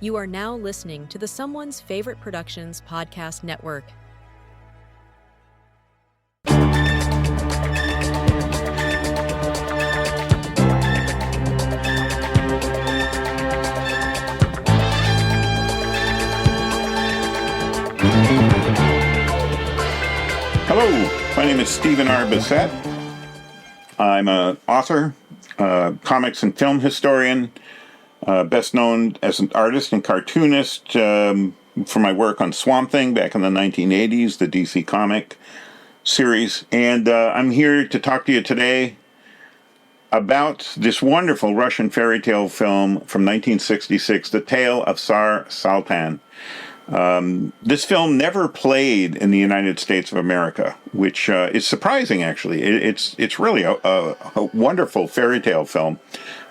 You are now listening to the Someone's Favorite Productions podcast network. Hello, my name is Stephen R. Bissette. I'm an author, comics and film historian, best known as an artist and cartoonist for my work on Swamp Thing back in the 1980s, the DC comic series. And I'm here to talk to you today about this wonderful Russian fairy tale film from 1966, The Tale of Tsar Tsaltan. This film never played in the United States of America, which is surprising, actually. It's really a wonderful fairy tale film,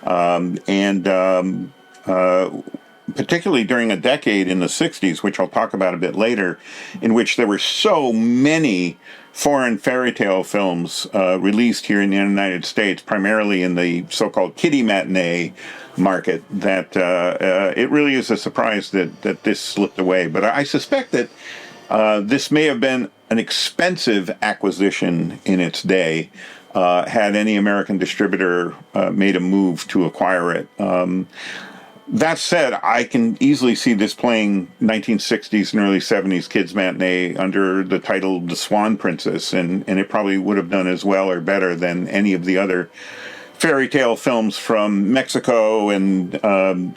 and particularly during a decade in the 60s, which I'll talk about a bit later, in which there were so many foreign fairy tale films released here in the United States, primarily in the so-called kiddie matinee market, that it really is a surprise that this slipped away. But I suspect that this may have been an expensive acquisition in its day, had any American distributor made a move to acquire it. That said, I can easily see this playing 1960s and early 70s kids matinee under the title The Swan Princess, and it probably would have done as well or better than any of the other fairy tale films from Mexico and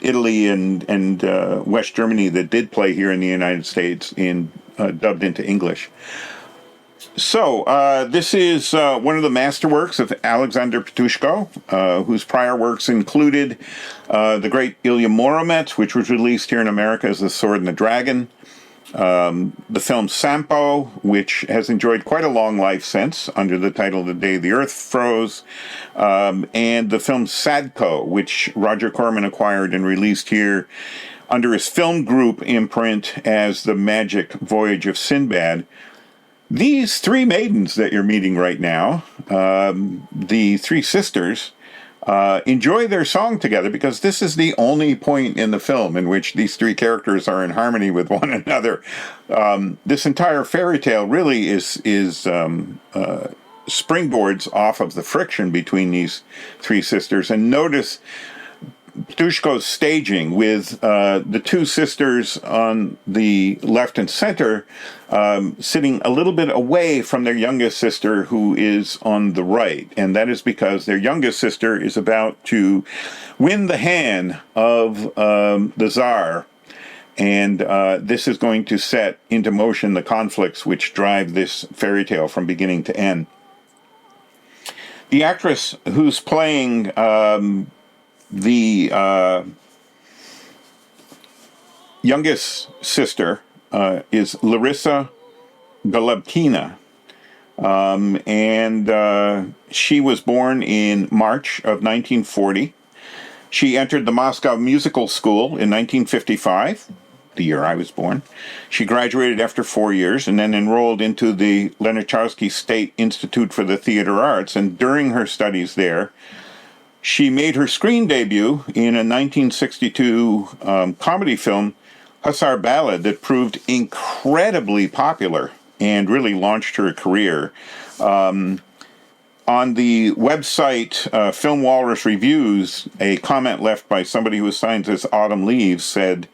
Italy and West Germany that did play here in the United States in dubbed into English. So, this is one of the masterworks of Alexander Ptushko, whose prior works included the great Ilya Muromets, which was released here in America as The Sword and the Dragon, the film Sampo, which has enjoyed quite a long life since, under the title The Day the Earth Froze, and the film Sadko, which Roger Corman acquired and released here under his film group imprint as The Magic Voyage of Sinbad. These three maidens that you're meeting right now, the three sisters, enjoy their song together because this is the only point in the film in which these three characters are in harmony with one another. This entire fairy tale really is springboards off of the friction between these three sisters. And notice Ptushko's staging with the two sisters on the left and center sitting a little bit away from their youngest sister, who is on the right. And that is because their youngest sister is about to win the hand of the Tsar. And this is going to set into motion the conflicts which drive this fairy tale from beginning to end. The actress who's playing the youngest sister is Larissa Golubkina, and she was born in March of 1940. She entered the Moscow Musical School in 1955, the year I was born. She graduated after 4 years and then enrolled into the Lenincharsky State Institute for the Theater Arts, and during her studies there, she made her screen debut in a 1962 comedy film, Hussar Ballad, that proved incredibly popular and really launched her career. On the website Film Walrus Reviews, a comment left by somebody who signs as Autumn Leaves said,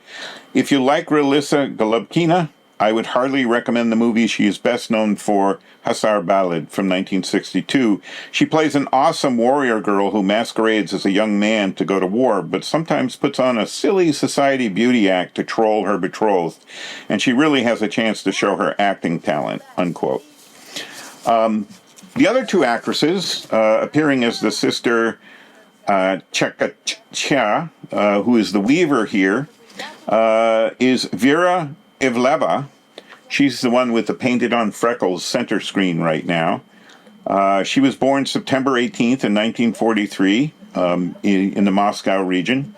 "If you like Larissa Golubkina, I would hardly recommend the movie she is best known for, Hussar Ballad from 1962. She plays an awesome warrior girl who masquerades as a young man to go to war, but sometimes puts on a silly society beauty act to troll her betrothed, and she really has a chance to show her acting talent," unquote. The other two actresses appearing as the sister Chekachya, who is the weaver here, is Vera Ivleva. She's the one with the painted-on freckles center screen right now. She was born September 18th in 1943 in the Moscow region.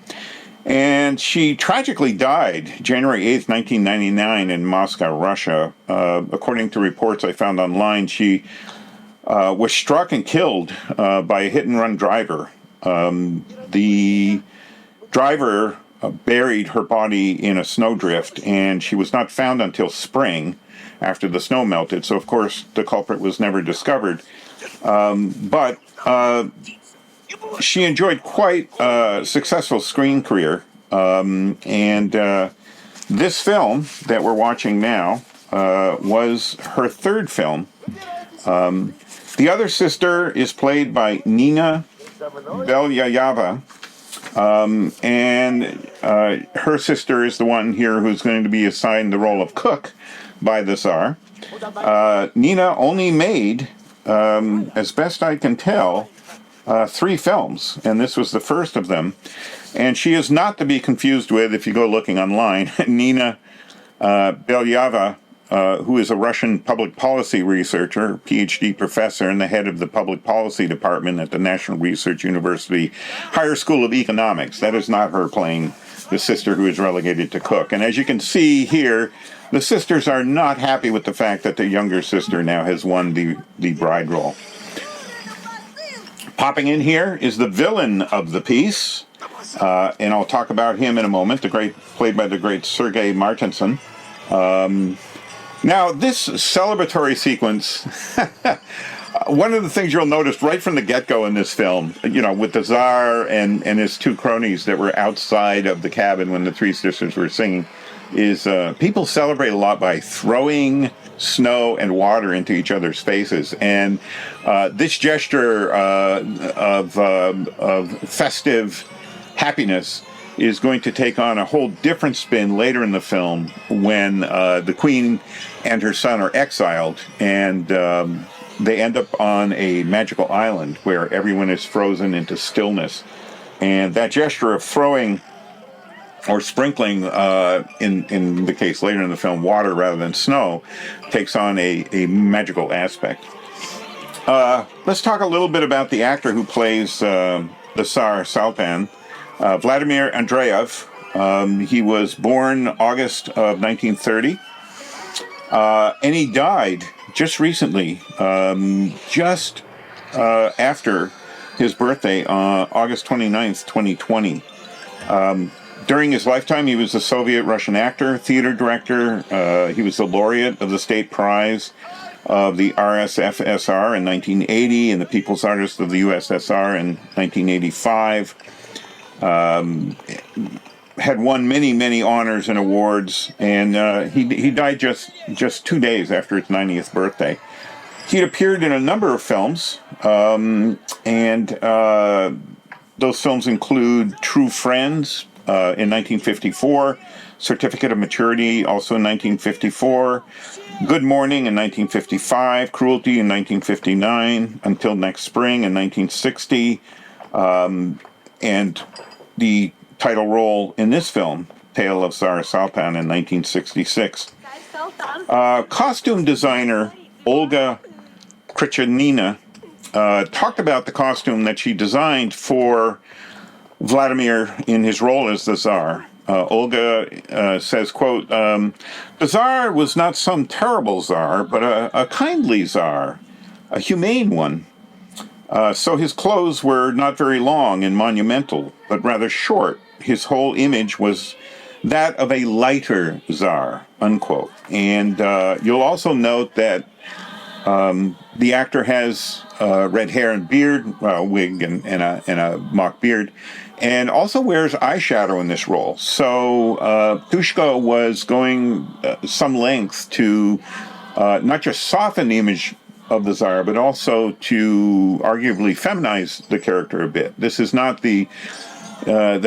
And she tragically died January 8th, 1999 in Moscow, Russia. According to reports I found online, she was struck and killed by a hit-and-run driver. The driver buried her body in a snowdrift, and she was not found until spring after the snow melted. So, of course, the culprit was never discovered. But she enjoyed quite a successful screen career. And this film that we're watching now was her third film. The other sister is played by Nina Belyayeva. And her sister is the one here who's going to be assigned the role of cook by the Tsar. Nina only made, as best I can tell, 3 films, and this was the first of them. And she is not to be confused with, if you go looking online, Nina Belyayeva, who is a Russian public policy researcher, PhD professor, and the head of the public policy department at the National Research University Higher School of Economics. That is not her playing the sister who is relegated to cook. And as you can see here, the sisters are not happy with the fact that their younger sister now has won the bride role. Popping in here is the villain of the piece, and I'll talk about him in a moment, played by the great Sergei Martinson. Now, this celebratory sequence, one of the things you'll notice right from the get-go in this film, with the Tsar and his 2 cronies that were outside of the cabin when the 3 sisters were singing, is people celebrate a lot by throwing snow and water into each other's faces. And this gesture of festive happiness is going to take on a whole different spin later in the film when the queen and her son are exiled, and they end up on a magical island where everyone is frozen into stillness. And that gesture of throwing or sprinkling, in the case later in the film, water rather than snow, takes on a magical aspect. Let's talk a little bit about the actor who plays the Tsar Tsaltan, Vladimir Andreev. He was born August of 1930, and he died just recently, just after his birthday, August 29th, 2020. During his lifetime, he was a Soviet-Russian actor, theater director. He was the laureate of the State Prize of the RSFSR in 1980 and the People's Artist of the USSR in 1985. Had won many, many honors and awards, and he died just 2 days after his 90th birthday. He had appeared in a number of films, and those films include True Friends, in 1954, Certificate of Maturity, also in 1954, Good Morning in 1955, Cruelty in 1959, Until Next Spring in 1960, and the title role in this film, Tale of Tsar Tsaltan, in 1966. Costume designer Olga Krichanina talked about the costume that she designed for Vladimir in his role as the Tsar. Olga says, quote, "The Tsar was not some terrible Tsar, but a kindly Tsar, a humane one. So his clothes were not very long and monumental, but rather short. His whole image was that of a lighter Tsar," unquote. And you'll also note that the actor has red hair and beard, wig and a mock beard, and also wears eyeshadow in this role. So Tushko was going some lengths to not just soften the image of the Tsar, but also to arguably feminize the character a bit. This is not the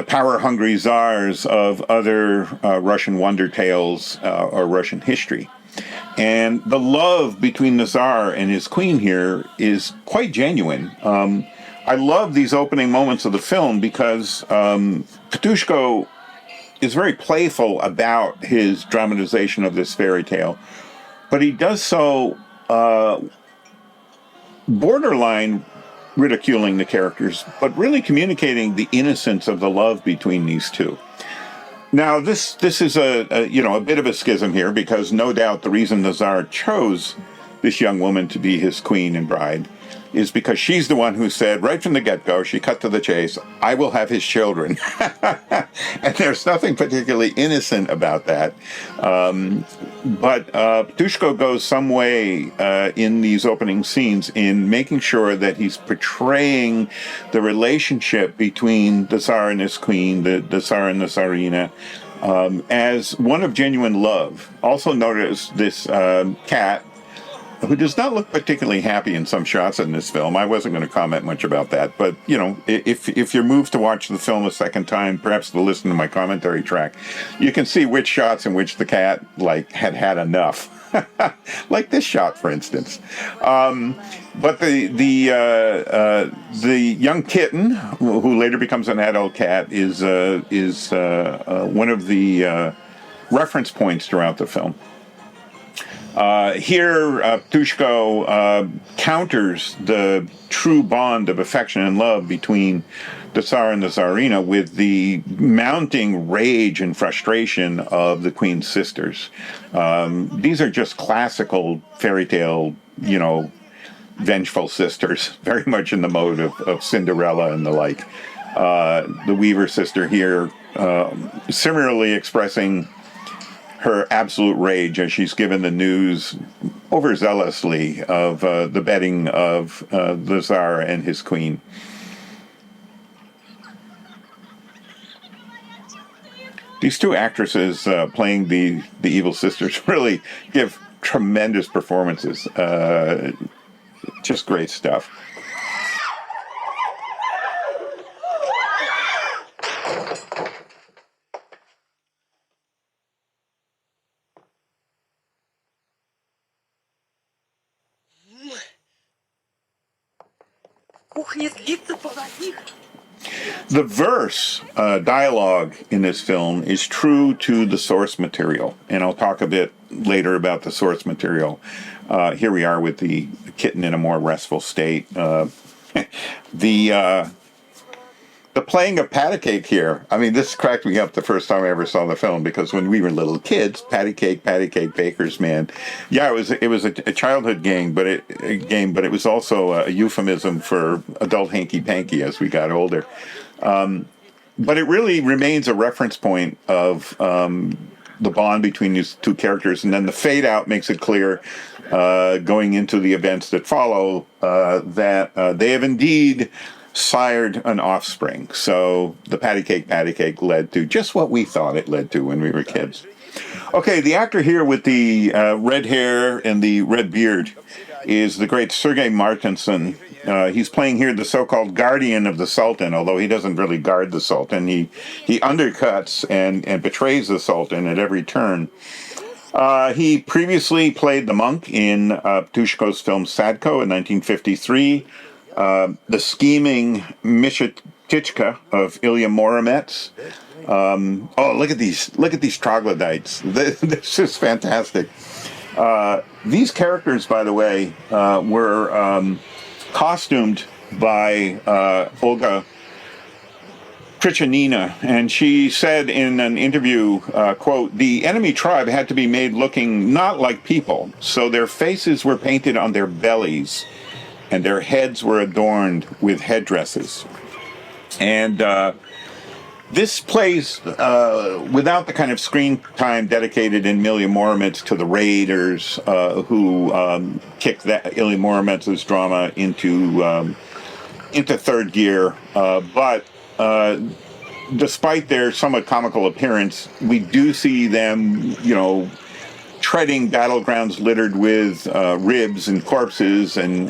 power-hungry Tsars of other Russian wonder tales or Russian history. And the love between the Tsar and his queen here is quite genuine. I love these opening moments of the film because Petrushko is very playful about his dramatization of this fairy tale, but he does so borderline ridiculing the characters, but really communicating the innocence of the love between these two. Now, this is a bit of a schism here, because no doubt the reason the Tsar chose this young woman to be his queen and bride is because she's the one who said, right from the get-go, she cut to the chase, I will have his children. And there's nothing particularly innocent about that. But Ptushko goes some way in these opening scenes in making sure that he's portraying the relationship between the Tsar and his queen, the Tsar and the Tsarina, as one of genuine love. Also notice this cat, who does not look particularly happy in some shots in this film. I wasn't going to comment much about that, but, you know, if you're moved to watch the film a second time, perhaps to listen to my commentary track, you can see which shots in which the cat, like, had enough. Like this shot, for instance. But the young kitten, who later becomes an adult cat, is one of the reference points throughout the film. Here, Ptushko counters the true bond of affection and love between the Tsar and the Tsarina with the mounting rage and frustration of the Queen's sisters. These are just classical fairy tale, you know, vengeful sisters, very much in the mode of Cinderella and the like. The Weaver sister here, similarly expressing her absolute rage as she's given the news overzealously of the bedding of the Tsar and his queen. These two actresses playing the evil sisters really give tremendous performances. Just great stuff. The verse dialogue in this film is true to the source material, and I'll talk a bit later about the source material. Here we are with the kitten in a more restful state. The playing of patty cake here, I mean, this cracked me up the first time I ever saw the film, because when we were little kids, patty cake, bakers, man. Yeah, it was a childhood game, but it was also a euphemism for adult hanky-panky as we got older. But it really remains a reference point of the bond between these two characters, and then the fade out makes it clear, going into the events that follow, that they have indeed sired an offspring. So the patty cake led to just what we thought it led to when we were kids. Okay, the actor here with the red hair and the red beard is the great Sergei Martinson. He's playing here the so-called guardian of the Sultan, although he doesn't really guard the Sultan. He undercuts and betrays the Sultan at every turn. He previously played the monk in Ptushko's film Sadko in 1953. The scheming Mishatichka of Ilya Muromets. Look at these troglodytes. This is fantastic. These characters, by the way, were costumed by Olga Prichanina, and she said in an interview, quote, "The enemy tribe had to be made looking not like people, so their faces were painted on their bellies, and their heads were adorned with headdresses." And this plays without the kind of screen time dedicated in Ilya Muromets to the raiders who kicked that Ilya Muromets' drama into third gear. But despite their somewhat comical appearance, we do see them, treading battlegrounds littered with ribs and corpses and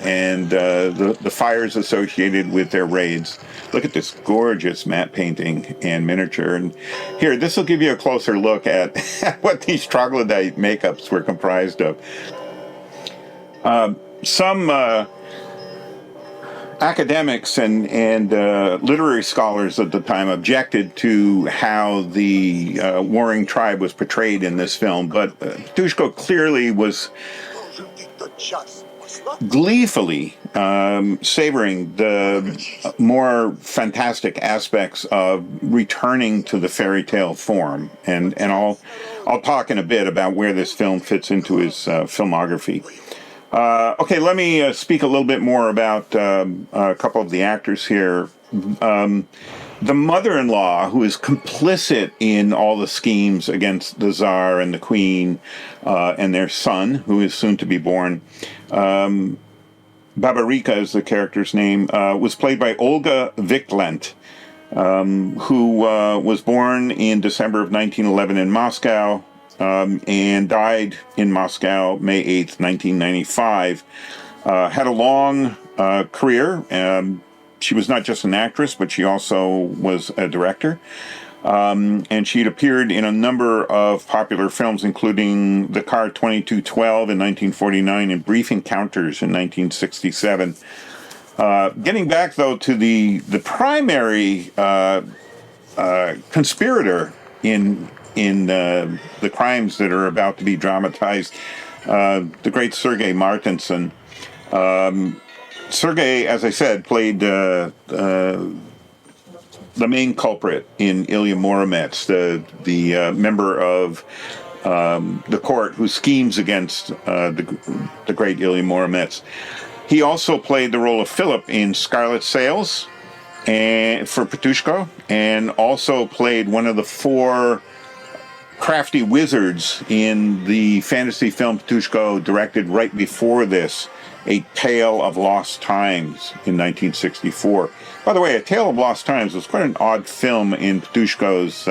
the fires associated with their raids. Look at this gorgeous matte painting and miniature. And here, this will give you a closer look at what these troglodyte makeups were comprised of. Some academics and literary scholars at the time objected to how the warring tribe was portrayed in this film, but Ptushko clearly was gleefully savoring the more fantastic aspects of returning to the fairy tale form, and I'll talk in a bit about where this film fits into his filmography. Okay, let me speak a little bit more about a couple of the actors here. The mother-in-law, who is complicit in all the schemes against the Tsar and the Queen and their son, who is soon to be born, Babarika is the character's name, was played by Olga Viklent, who was born in December of 1911 in Moscow and died in Moscow May 8th, 1995. Had a long career. She was not just an actress, but she also was a director. And she'd appeared in a number of popular films, including The Car 2212 in 1949 and Brief Encounters in 1967. Getting back, though, to the primary conspirator in the crimes that are about to be dramatized, the great Sergei Martinson. Sergei, as I said, played the main culprit in Ilya Muromets, the member of the court who schemes against the great Ilya Muromets. He also played the role of Philip in Scarlet Sails and for Petrushko, and also played one of the four crafty wizards in the fantasy film Petrushko directed right before this, A Tale of Lost Times in 1964. By the way, A Tale of Lost Times was quite an odd film in Petrushko's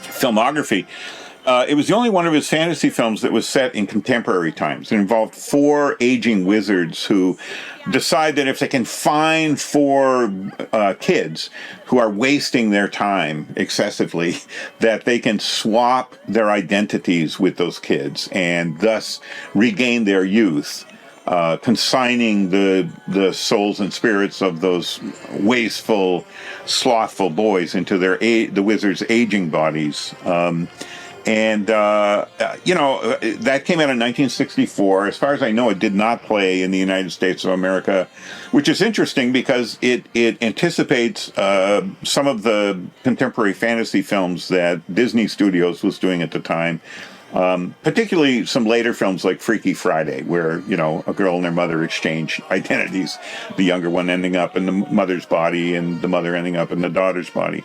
filmography. It was the only one of his fantasy films that was set in contemporary times. It involved four aging wizards who decide that if they can find four kids who are wasting their time excessively, that they can swap their identities with those kids and thus regain their youth. Consigning the souls and spirits of those wasteful, slothful boys into the wizards' aging bodies. That came out in 1964. As far as I know, it did not play in the United States of America, which is interesting because it anticipates some of the contemporary fantasy films that Disney Studios was doing at the time. Particularly some later films like Freaky Friday, where, a girl and her mother exchange identities, the younger one ending up in the mother's body and the mother ending up in the daughter's body.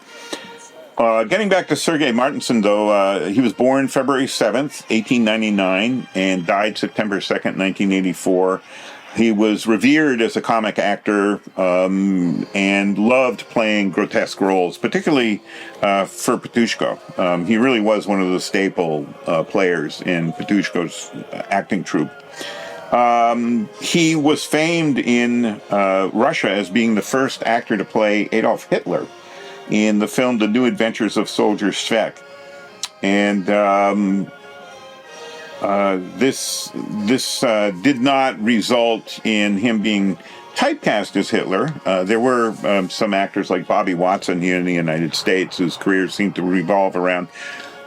Getting back to Sergei Martinson, though, he was born February 7th, 1899, and died September 2nd, 1984. He was revered as a comic actor and loved playing grotesque roles, particularly for Petrushko. He really was one of the staple players in Petrushko's acting troupe. He was famed in Russia as being the first actor to play Adolf Hitler in the film The New Adventures of Soldier Svek. And this did not result in him being typecast as Hitler. There were some actors like Bobby Watson here in the United States whose careers seemed to revolve around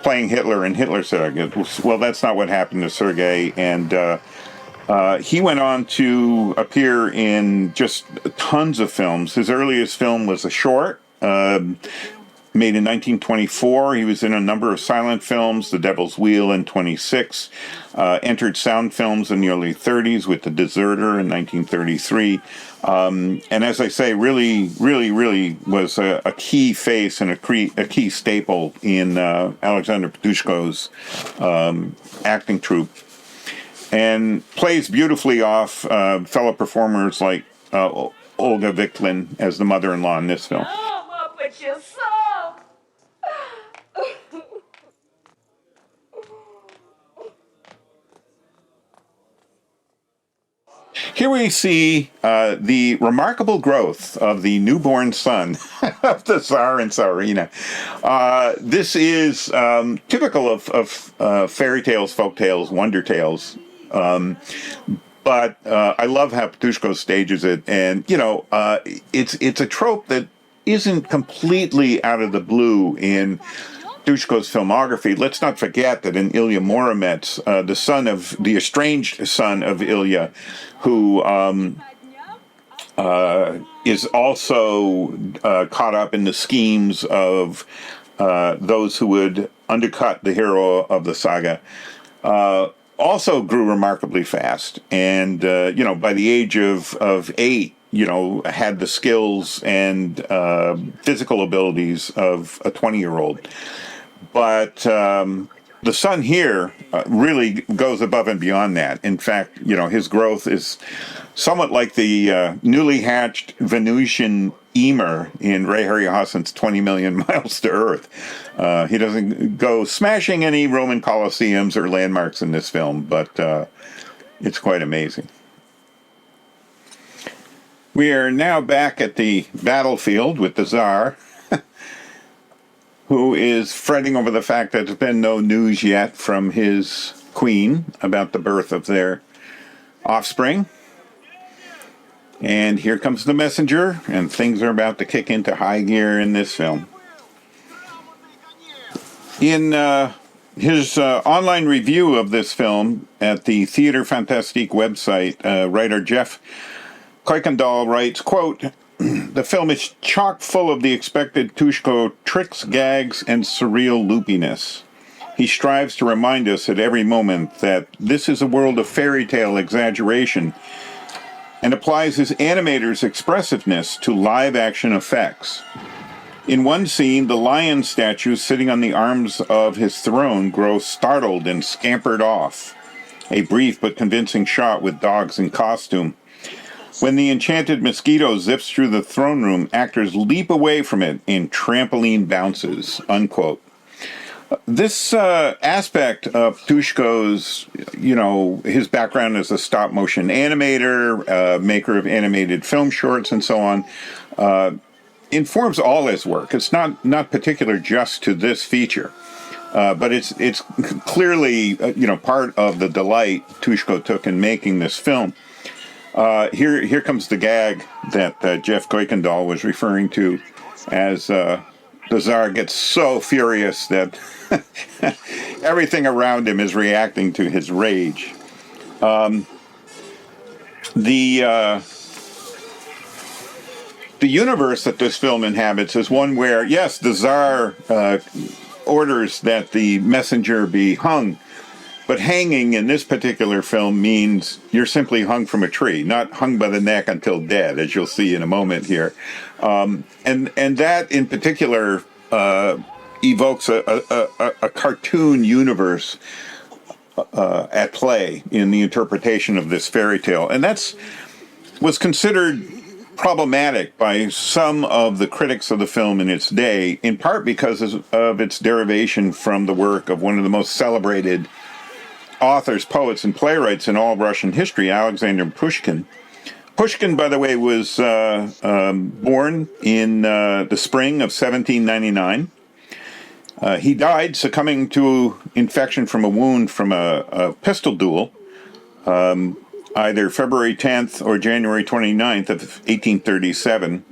playing Hitler, and Hitler said, well, that's not what happened to Sergei. And he went on to appear in just tons of films. His earliest film was a short, made in 1924. He was in a number of silent films, The Devil's Wheel in 26, entered sound films in the early 30s with The Deserter in 1933. And as I say, really was a key face and a key staple in Alexander Petrushko's acting troupe. And plays beautifully off fellow performers like Olga Viklin as the mother-in-law in this film. Here we see the remarkable growth of the newborn son of the Tsar and Tsarina. This is typical of fairy tales, folk tales, wonder tales. But I love how Petrushko stages it, and it's a trope that isn't completely out of the blue in Petrushko's filmography. Let's not forget that in Ilya Muromets, the estranged son of Ilya, who is also caught up in the schemes of those who would undercut the hero of the saga. also grew remarkably fast. And, by the age of 8, had the skills and physical abilities of a 20-year-old. But the son here really goes above and beyond that. In fact, his growth is somewhat like the newly hatched Venusian Emer in Ray Harryhausen's 20 Million Miles to Earth. He doesn't go smashing any Roman Colosseums or landmarks in this film, but it's quite amazing. We are now back at the battlefield with the Tsar, who is fretting over the fact that there's been no news yet from his queen about the birth of their offspring. And here comes the messenger, and things are about to kick into high gear in this film. In his online review of this film at the Theatre Fantastique website, writer Deaf Crocodile writes, quote, "The film is chock full of the expected Tushko tricks, gags, and surreal loopiness. He strives to remind us at every moment that this is a world of fairy tale exaggeration and applies his animator's expressiveness to live-action effects. In one scene, the lion statue sitting on the arms of his throne grows startled and scampered off. A brief but convincing shot with dogs in costume. When the enchanted mosquito zips through the throne room, actors leap away from it in trampoline bounces," unquote. This aspect of Tushko's, his background as a stop-motion animator, maker of animated film shorts and so on, informs all his work. It's not particular just to this feature, but it's clearly, part of the delight Tushko took in making this film. Here comes the gag that Deaf Crocodile was referring to as the Tsar gets so furious that everything around him is reacting to his rage. The universe that this film inhabits is one where, yes, the Tsar orders that the messenger be hung, but hanging in this particular film means you're simply hung from a tree, not hung by the neck until dead, as you'll see in a moment here. And that in particular evokes a cartoon universe at play in the interpretation of this fairy tale. And was considered problematic by some of the critics of the film in its day, in part because of its derivation from the work of one of the most celebrated authors, poets, and playwrights in all Russian history, Alexander Pushkin. Pushkin, by the way, was born in the spring of 1799. He died succumbing to infection from a wound from a pistol duel, either February 10th or January 29th of 1837.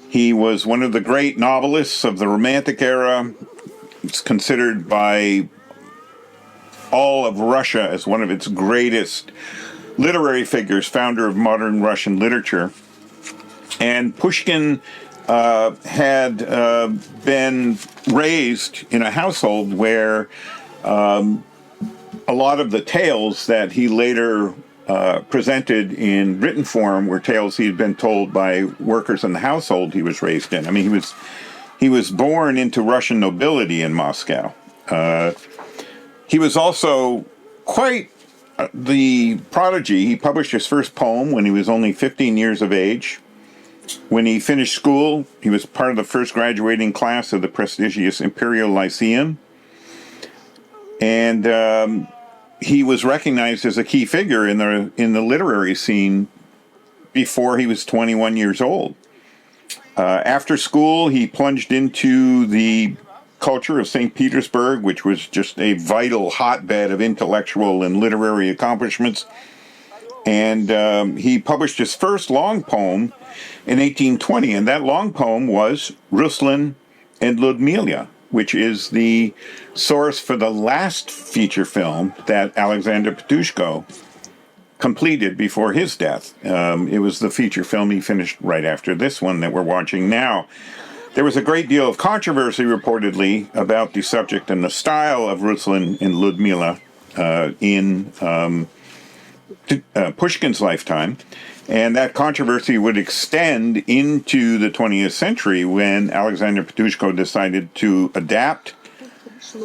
He was one of the great novelists of the Romantic era. It's considered by all of Russia as one of its greatest literary figures, founder of modern Russian literature. And Pushkin had been raised in a household where a lot of the tales that he later presented in written form were tales he had been told by workers in the household he was raised in. I mean, he was born into Russian nobility in Moscow. He was also quite the prodigy. He published his first poem when he was only 15 years of age. When he finished school, he was part of the first graduating class of the prestigious Imperial Lyceum. And he was recognized as a key figure in the literary scene before he was 21 years old. After school, he plunged into the culture of St. Petersburg, which was just a vital hotbed of intellectual and literary accomplishments. And he published his first long poem in 1820, and that long poem was Ruslan and Ludmila, which is the source for the last feature film that Alexander Petrushko completed before his death. It was the feature film he finished right after this one that we're watching now. There was a great deal of controversy, reportedly, about the subject and the style of Ruslan and Ludmila. in Pushkin's lifetime. And that controversy would extend into the 20th century when Alexander Petrushko decided to adapt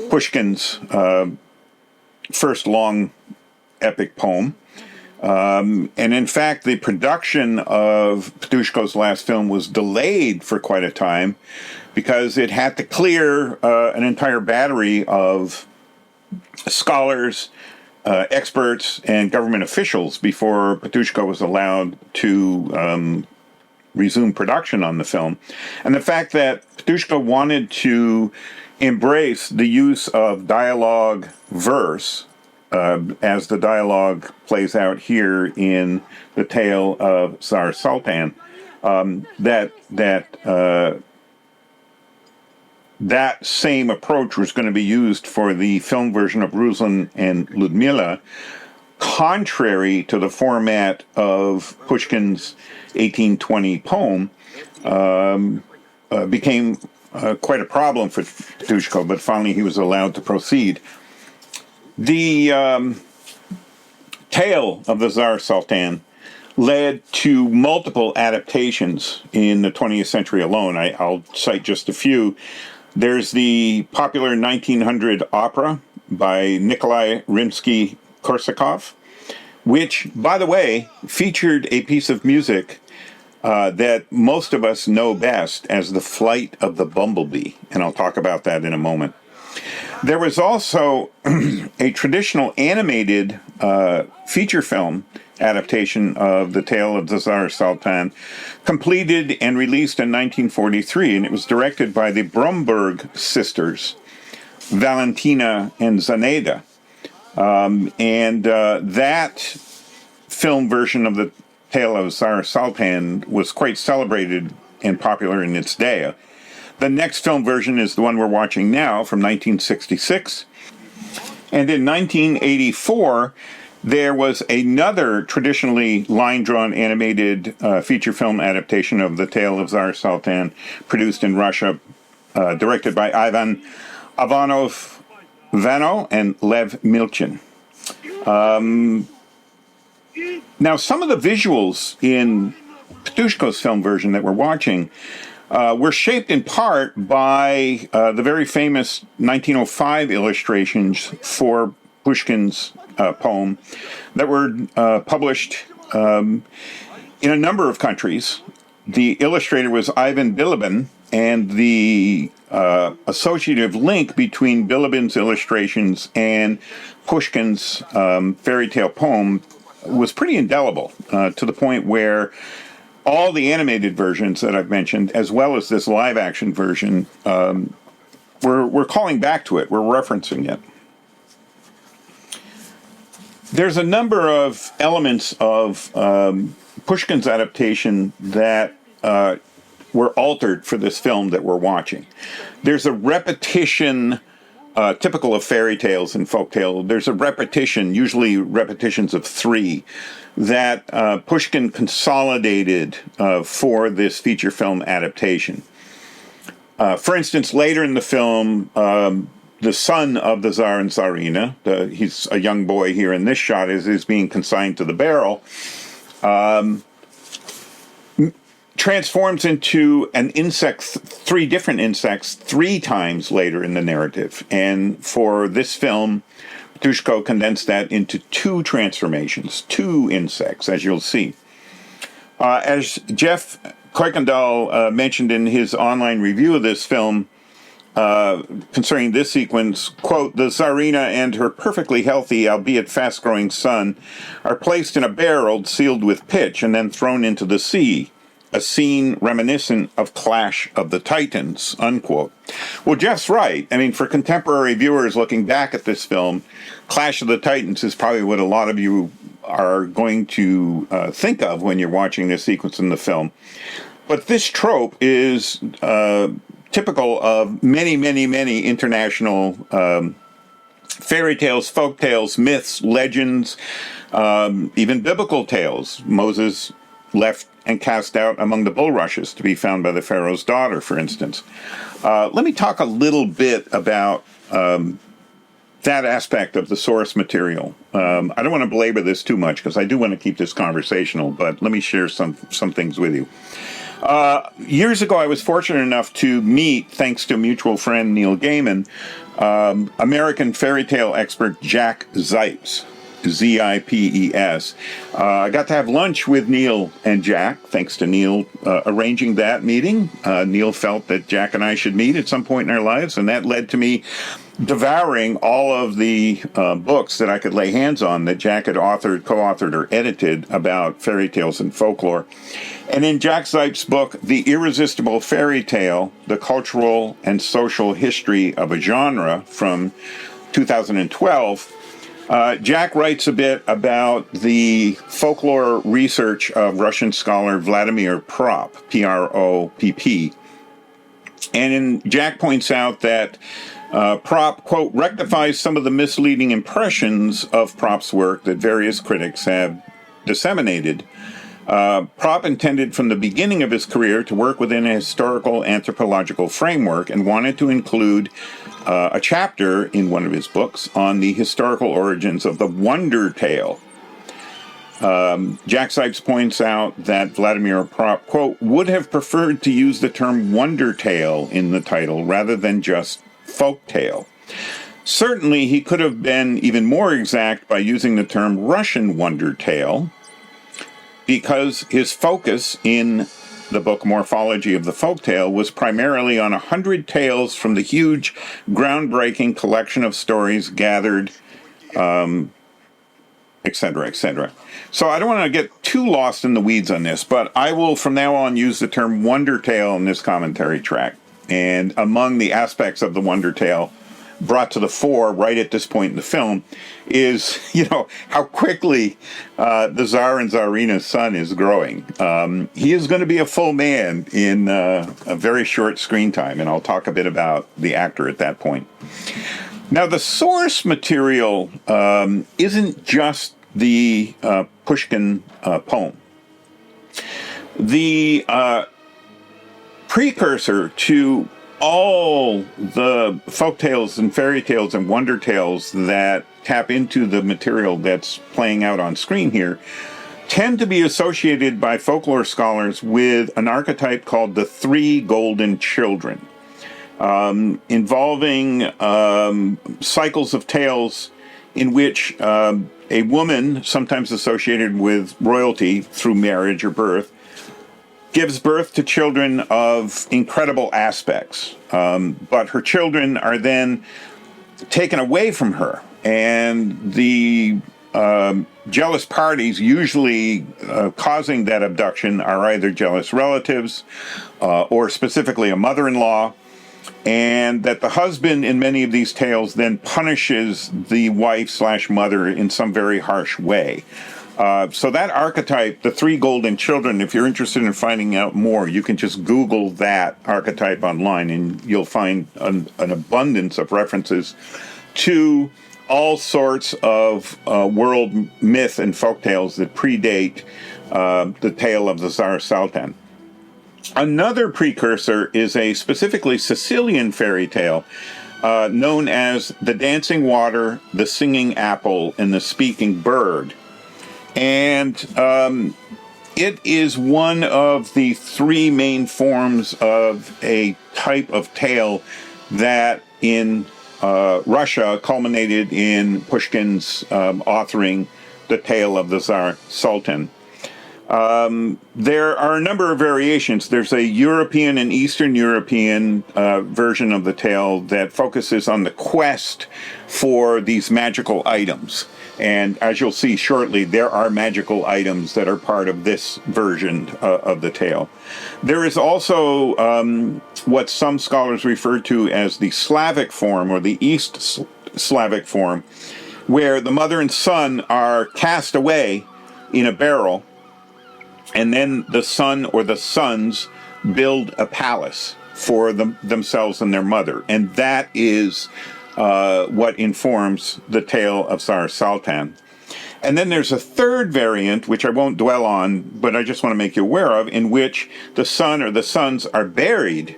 Pushkin's first long epic poem. And in fact, the production of Petrushko's last film was delayed for quite a time because it had to clear an entire battery of scholars, experts, and government officials before Petrushko was allowed to resume production on the film. And the fact that Petrushko wanted to embrace the use of dialogue verse, as the dialogue plays out here in the Tale of Tsar Tsaltan, that same approach was going to be used for the film version of Ruslan and Ludmila, contrary to the format of Pushkin's 1820 poem, became quite a problem for Petrushko, but finally he was allowed to proceed. The Tale of the Tsar Tsaltan led to multiple adaptations in the 20th century alone. I'll cite just a few. There's the popular 1900 opera by Nikolai Rimsky-Korsakov, which, by the way, featured a piece of music that most of us know best as The Flight of the Bumblebee, and I'll talk about that in a moment. There was also a traditional animated feature film adaptation of the Tale of the Tsar Tsaltan, completed and released in 1943, and it was directed by the Bromberg sisters, Valentina and Zaneda. That film version of the Tale of Tsar Tsaltan was quite celebrated and popular in its day. The next film version is the one we're watching now from 1966. And in 1984, there was another traditionally line-drawn animated feature film adaptation of the Tale of Tsar Tsaltan, produced in Russia, directed by Ivan Ivanov-Vano and Lev Milchin. Now, some of the visuals in Petrushko's film version that we're watching were shaped in part by the very famous 1905 illustrations for Pushkin's poem that were published in a number of countries. The illustrator was Ivan Bilibin, and the associative link between Bilibin's illustrations and Pushkin's fairy tale poem was pretty indelible, to the point where all the animated versions that I've mentioned, as well as this live-action version, we're calling back to it. We're referencing it. There's a number of elements of Pushkin's adaptation that were altered for this film that we're watching. There's a repetition typical of fairy tales and folktale. There's a repetition, usually repetitions of 3, that Pushkin consolidated for this feature film adaptation. For instance, later in the film, the son of the Tsar and Tsarina, he's a young boy here in this shot, is being consigned to the barrel, transforms into an insect, 3 different insects, 3 times later in the narrative. And for this film, Petrushko condensed that into 2 transformations, 2 insects, as you'll see. As Deaf Crocodile mentioned in his online review of this film, concerning this sequence, quote, "The Tsarina and her perfectly healthy, albeit fast-growing son, are placed in a barrel sealed with pitch and then thrown into the sea, a scene reminiscent of Clash of the Titans," unquote. Well, Jeff's right. I mean, for contemporary viewers looking back at this film, Clash of the Titans is probably what a lot of you are going to think of when you're watching this sequence in the film. But this trope is typical of many, many, many international fairy tales, folk tales, myths, legends, even biblical tales. Moses left and cast out among the bulrushes to be found by the Pharaoh's daughter, for instance. Let me talk a little bit about that aspect of the source material. I don't want to belabor this too much because I do want to keep this conversational, but let me share some things with you. Years ago, I was fortunate enough to meet, thanks to a mutual friend, Neil Gaiman, American fairy tale expert Jack Zipes, Zipes. I got to have lunch with Neil and Jack, thanks to Neil arranging that meeting. Neil felt that Jack and I should meet at some point in our lives, and that led to me devouring all of the books that I could lay hands on that Jack had authored, co-authored, or edited about fairy tales and folklore. And in Jack Zipes' book, The Irresistible Fairy Tale, The Cultural and Social History of a Genre, from 2012, Jack writes a bit about the folklore research of Russian scholar Vladimir Propp, P-R-O-P-P. And Jack points out that Propp, quote, rectifies some of the misleading impressions of Propp's work that various critics have disseminated. Propp intended from the beginning of his career to work within a historical anthropological framework and wanted to include a chapter in one of his books on the historical origins of the wonder tale. Jack Zipes points out that Vladimir Propp, quote, would have preferred to use the term wonder tale in the title rather than just folk tale. Certainly, he could have been even more exact by using the term Russian wonder tale, because his focus in the book Morphology of the Folktale was primarily on 100 tales from the huge, groundbreaking collection of stories gathered, etc., etc. So I don't want to get too lost in the weeds on this, but I will from now on use the term wonder tale in this commentary track. And among the aspects of the wonder tale brought to the fore right at this point in the film is, how quickly the Tsar and Tsarina's son is growing. He is going to be a full man in a very short screen time, and I'll talk a bit about the actor at that point. Now, the source material isn't just the Pushkin poem. The precursor to all the folk tales and fairy tales and wonder tales that tap into the material that's playing out on screen here tend to be associated by folklore scholars with an archetype called the Three Golden Children, involving cycles of tales in which a woman, sometimes associated with royalty through marriage or birth, gives birth to children of incredible aspects, but her children are then taken away from her, and the jealous parties usually causing that abduction are either jealous relatives or specifically a mother-in-law, and that the husband in many of these tales then punishes the wife/mother in some very harsh way. So that archetype, the Three Golden Children, if you're interested in finding out more, you can just Google that archetype online and you'll find an abundance of references to all sorts of world myth and folktales that predate the tale of the Tsar Tsaltan. Another precursor is a specifically Sicilian fairy tale known as The Dancing Water, The Singing Apple, and The Speaking Bird. And it is one of the three main forms of a type of tale that in Russia culminated in Pushkin's authoring the Tale of the Tsar Tsaltan. There are a number of variations. There's a European and Eastern European version of the tale that focuses on the quest for these magical items. And as you'll see shortly, there are magical items that are part of this version of the tale. There is also what some scholars refer to as the Slavic form, or the East Slavic form, where the mother and son are cast away in a barrel, and then the son or the sons build a palace for themselves and their mother. And that is what informs the tale of Tsar Tsaltan. And then there's a third variant, which I won't dwell on, but I just want to make you aware of, in which the son or the sons are buried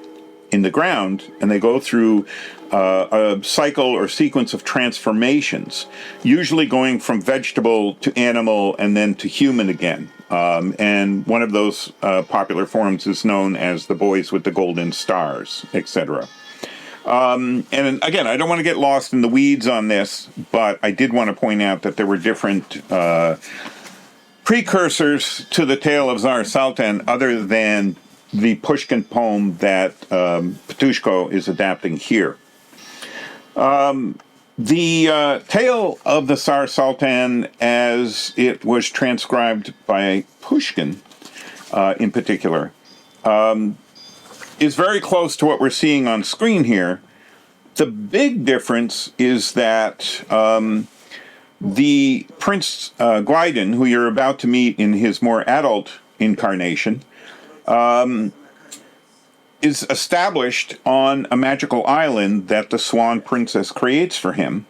in the ground, and they go through a cycle or sequence of transformations, usually going from vegetable to animal and then to human again. And one of those popular forms is known as the boys with the golden stars, etc. And again, I don't want to get lost in the weeds on this, but I did want to point out that there were different precursors to the Tale of Tsar Tsaltan other than the Pushkin poem that Patushko is adapting here. The tale of the Tsar Tsaltan, as it was transcribed by Pushkin in particular, is very close to what we're seeing on screen here. The big difference is that the Prince Gwydion, who you're about to meet in his more adult incarnation, is established on a magical island that the Swan Princess creates for him.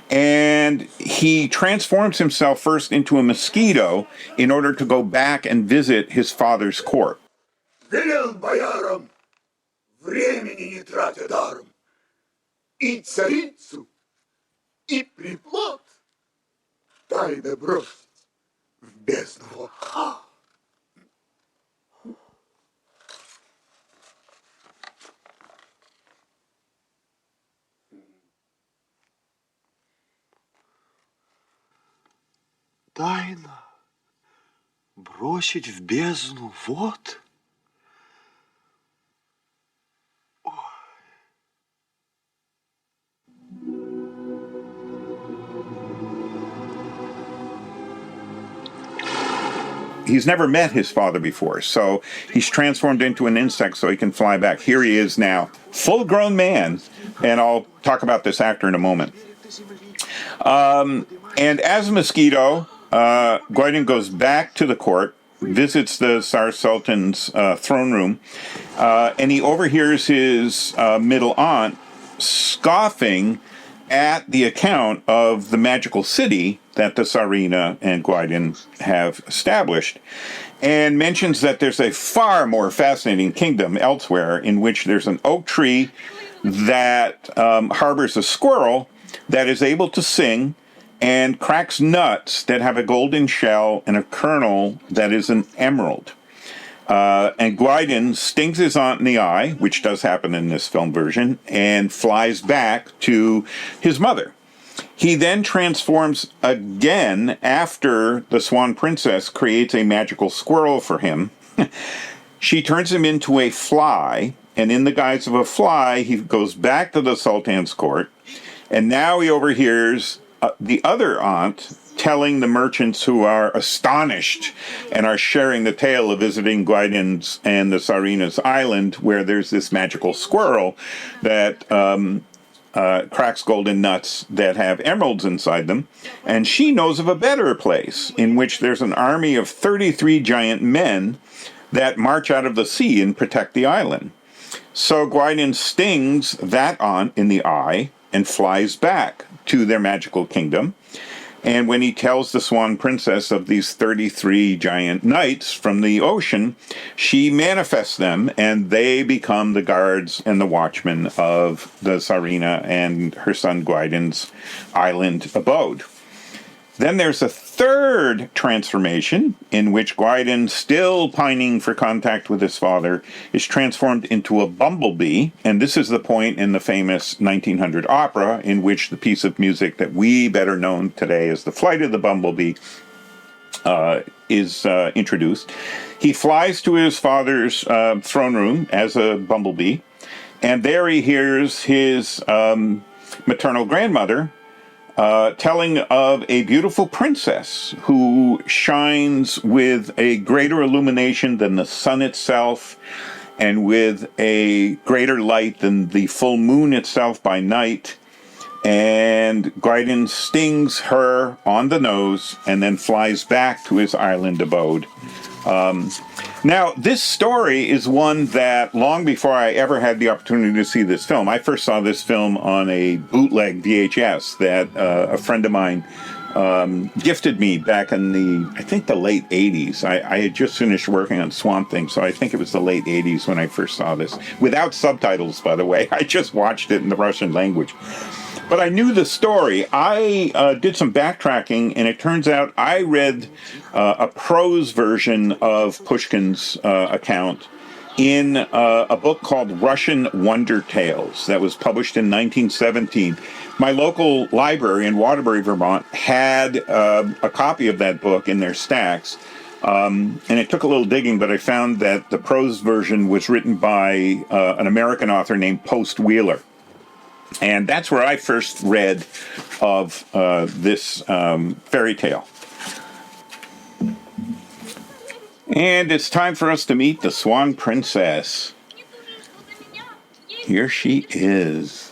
And he transforms himself first into a mosquito in order to go back and visit his father's court. Велел боярам, времени не тратя даром, и царицу, и приплод тайно бросить в бездну. Тайно бросить в бездну вод? He's never met his father before, so he's transformed into an insect so he can fly back. Here he is now, full-grown man, and I'll talk about this actor in a moment. And as a mosquito, Gwydion goes back to the court, visits the Tsar Sultan's throne room, and he overhears his middle aunt scoffing at the account of the magical city that the Tsarina and Gwydion have established, and mentions that there's a far more fascinating kingdom elsewhere in which there's an oak tree that harbors a squirrel that is able to sing and cracks nuts that have a golden shell and a kernel that is an emerald. And Gwydion stings his aunt in the eye, which does happen in this film version, and flies back to his mother. He then transforms again after the Swan Princess creates a magical squirrel for him. She turns him into a fly, and in the guise of a fly, he goes back to the Sultan's court, and now he overhears the other aunt telling the merchants who are astonished and are sharing the tale of visiting Gwydion's and the Tsarina's island, where there's this magical squirrel that cracks golden nuts that have emeralds inside them. And she knows of a better place in which there's an army of 33 giant men that march out of the sea and protect the island. So Gwydion stings that aunt in the eye and flies back to their magical kingdom. And when he tells the Swan Princess of these 33 giant knights from the ocean, she manifests them, and they become the guards and the watchmen of the Tsarina and her son Gwydion's island abode. Then there's a third transformation in which Gwydion, still pining for contact with his father, is transformed into a bumblebee. And this is the point in the famous 1900 opera in which the piece of music that we better known today as The Flight of the Bumblebee is introduced. He flies to his father's throne room as a bumblebee, and there he hears his maternal grandmother telling of a beautiful princess who shines with a greater illumination than the sun itself, and with a greater light than the full moon itself by night. And Gwydion stings her on the nose and then flies back to his island abode. Now, this story is one that long before I ever had the opportunity to see this film, I first saw this film on a bootleg VHS that a friend of mine gifted me back in the late 80s. I had just finished working on Swamp Thing, so I think it was the late 80s when I first saw this. Without subtitles, by the way. I just watched it in the Russian language. But I knew the story. I did some backtracking, and it turns out I read a prose version of Pushkin's account in a book called Russian Wonder Tales that was published in 1917. My local library in Waterbury, Vermont, had a copy of that book in their stacks, and it took a little digging, but I found that the prose version was written by an American author named Post Wheeler. And that's where I first read of this fairy tale. And it's time for us to meet the Swan Princess. Here she is.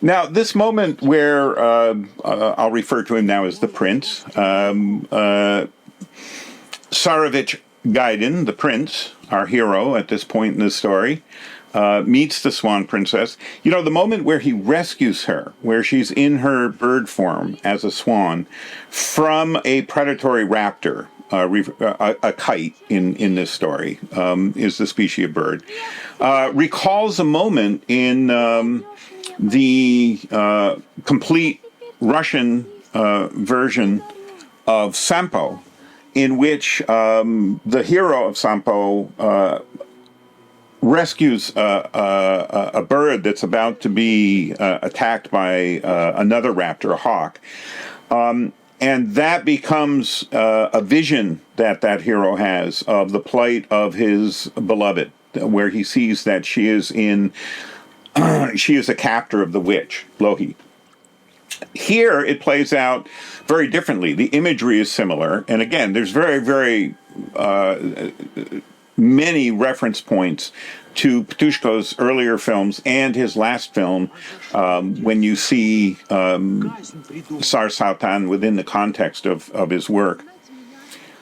Now, this moment where I'll refer to him now as the prince, Tsarevich Gaidin, the prince, our hero at this point in the story, meets the Swan Princess. You know, the moment where he rescues her, where she's in her bird form as a swan, from a predatory raptor, a kite in this story, is the species of bird, recalls a moment in the complete Russian version of Sampo, in which the hero of Sampo rescues a bird that's about to be attacked by another raptor, a hawk. And that becomes a vision that hero has of the plight of his beloved, where he sees that she is a captor of the witch, Lohi. Here, it plays out very differently. The imagery is similar. And again, there's very, very many reference points to Ptushko's earlier films and his last film when you see Tsar Tsaltan within the context of his work.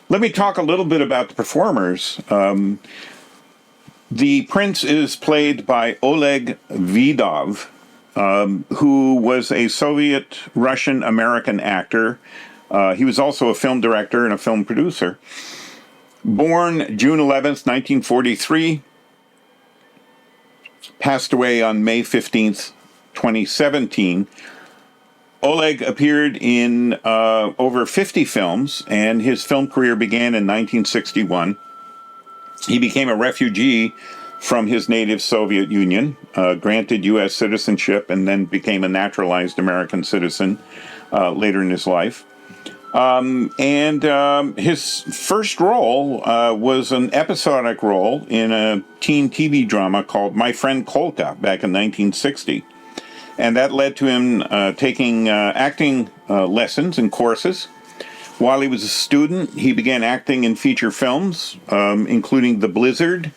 Let me talk a little bit about the performers. The prince is played by Oleg Vidov, who was a Soviet Russian-American actor. He was also a film director and a film producer. Born June 11th, 1943, passed away on May 15th, 2017. Oleg appeared in over 50 films, and his film career began in 1961. He became a refugee from his native Soviet Union, granted U.S. citizenship, and then became a naturalized American citizen later in his life. His first role was an episodic role in a teen TV drama called My Friend Kolka back in 1960. And that led to him taking acting lessons and courses. While he was a student, he began acting in feature films, including The Blizzard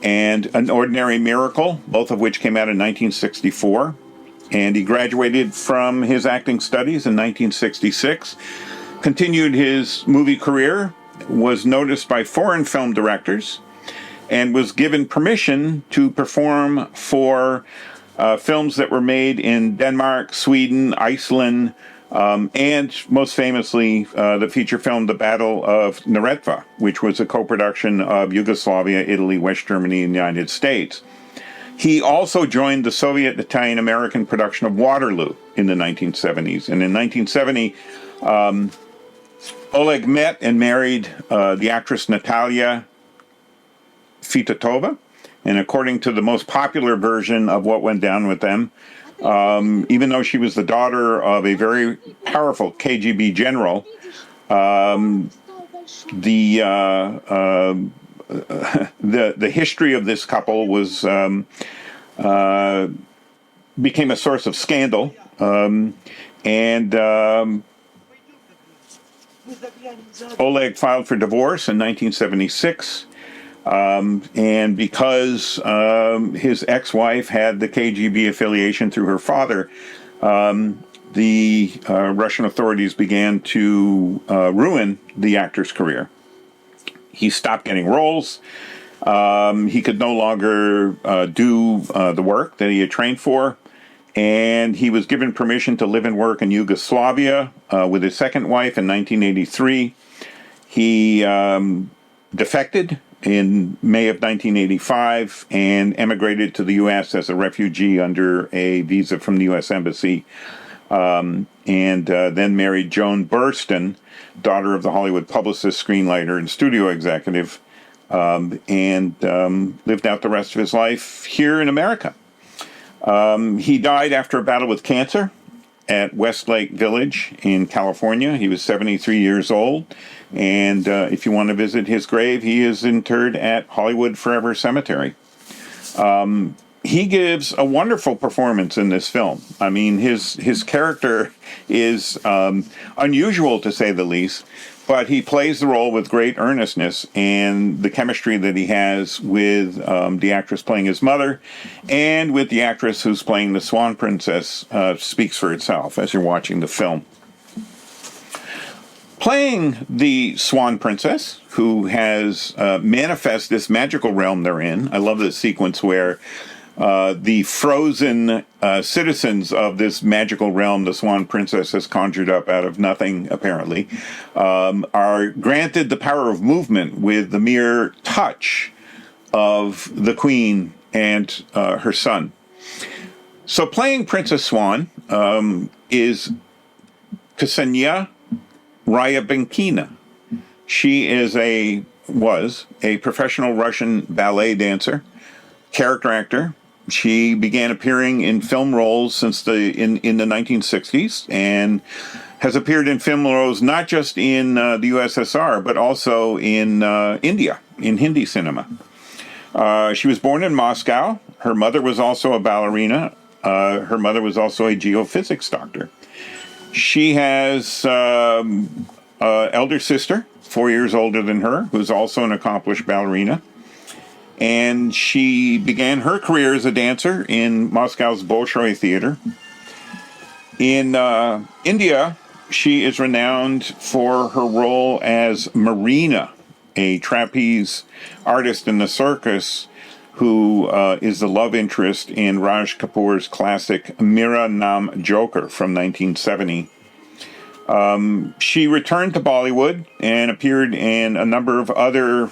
and An Ordinary Miracle, both of which came out in 1964. And he graduated from his acting studies in 1966, continued his movie career, was noticed by foreign film directors, and was given permission to perform for films that were made in Denmark, Sweden, Iceland, and most famously, the feature film The Battle of Neretva, which was a co-production of Yugoslavia, Italy, West Germany, and the United States. He also joined the Soviet Italian-American production of Waterloo in the 1970s. And in 1970, Oleg met and married the actress Natalia Fitotova. And according to the most popular version of what went down with them, even though she was the daughter of a very powerful KGB general, the history of this couple was became a source of scandal, and Oleg filed for divorce in 1976. And because his ex-wife had the KGB affiliation through her father, the Russian authorities began to ruin the actor's career. He stopped getting roles. He could no longer do the work that he had trained for. And he was given permission to live and work in Yugoslavia with his second wife in 1983. He defected in May of 1985 and emigrated to the U.S. as a refugee under a visa from the U.S. Embassy, and then married Joan Burston, daughter of the Hollywood publicist, screenwriter, and studio executive, and lived out the rest of his life here in America. He died after a battle with cancer at Westlake Village in California. He was 73 years old. And if you want to visit his grave, he is interred at Hollywood Forever Cemetery. He gives a wonderful performance in this film. I mean, his character is unusual, to say the least, but he plays the role with great earnestness, and the chemistry that he has with the actress playing his mother and with the actress who's playing the Swan Princess speaks for itself as you're watching the film. Playing the Swan Princess, who has manifest this magical realm they're in. I love this sequence where the frozen citizens of this magical realm the Swan Princess has conjured up out of nothing, apparently, are granted the power of movement with the mere touch of the Queen and her son. So playing Princess Swan is Ksenia Ryabenkina. She was a professional Russian ballet dancer, character actor. She began appearing in film roles in the 1960s and has appeared in film roles not just in the USSR but also in India, in Hindi cinema. She was born in Moscow. Her mother was also a ballerina. Her mother was also a geophysics doctor. She has an elder sister, 4 years older than her, who's also an accomplished ballerina. And she began her career as a dancer in Moscow's Bolshoi Theater. In India, she is renowned for her role as Marina, a trapeze artist in the circus who is the love interest in Raj Kapoor's classic Mera Naam Joker from 1970. She returned to Bollywood and appeared in a number of other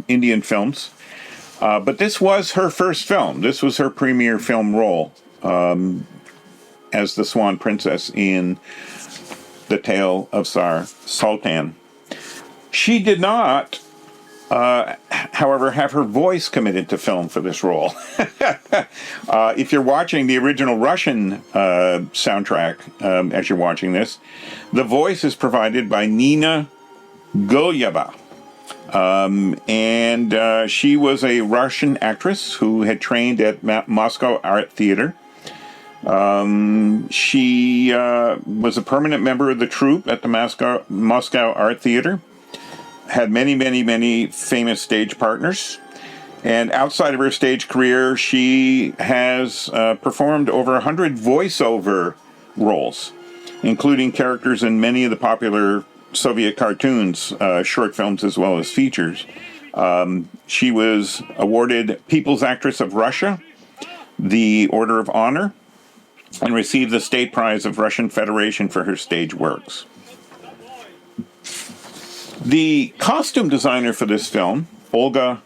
Indian films. But this was her first film. This was her premiere film role as the Swan Princess in The Tale of Tsar Tsaltan. She did not, however, have her voice committed to film for this role. If you're watching the original Russian soundtrack as you're watching this, the voice is provided by Nina Golyeva. And she was a Russian actress who had trained at Moscow Art Theater. She was a permanent member of the troupe at the Moscow Art Theater, had many famous stage partners. And outside of her stage career, she has performed over 100 voiceover roles, including characters in many of the popular Soviet cartoons, short films as well as features. She was awarded People's Actress of Russia, the Order of Honor, and received the State Prize of Russian Federation for her stage works. The costume designer for this film, Olga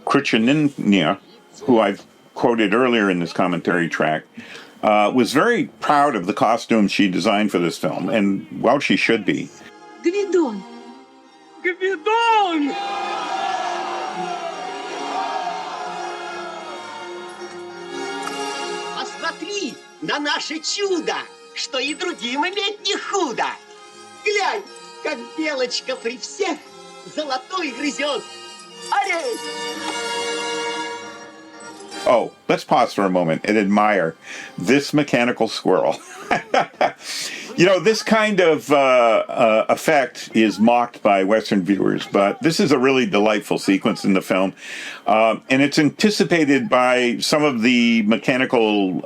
Krychenina, who I've quoted earlier in this commentary track, was very proud of the costume she designed for this film, and well, she should be. Гвидон! Гвидон! Посмотри на наше чудо, что и другим иметь не худо. Глянь, как белочка при всех золотой грызет. Орей! Oh, let's pause for a moment and admire this mechanical squirrel. You know, this kind of effect is mocked by Western viewers, but this is a really delightful sequence in the film. And it's anticipated by some of the mechanical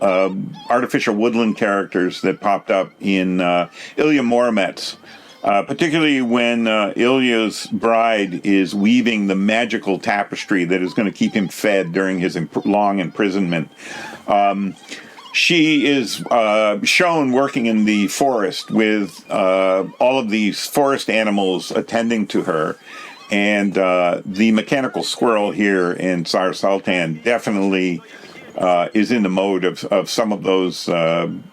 artificial woodland characters that popped up in Ilya Muromets. Particularly when Ilya's bride is weaving the magical tapestry that is going to keep him fed during his long imprisonment. she is shown working in the forest with all of these forest animals attending to her. And the mechanical squirrel here in Tsar Tsaltan definitely is in the mode of some of those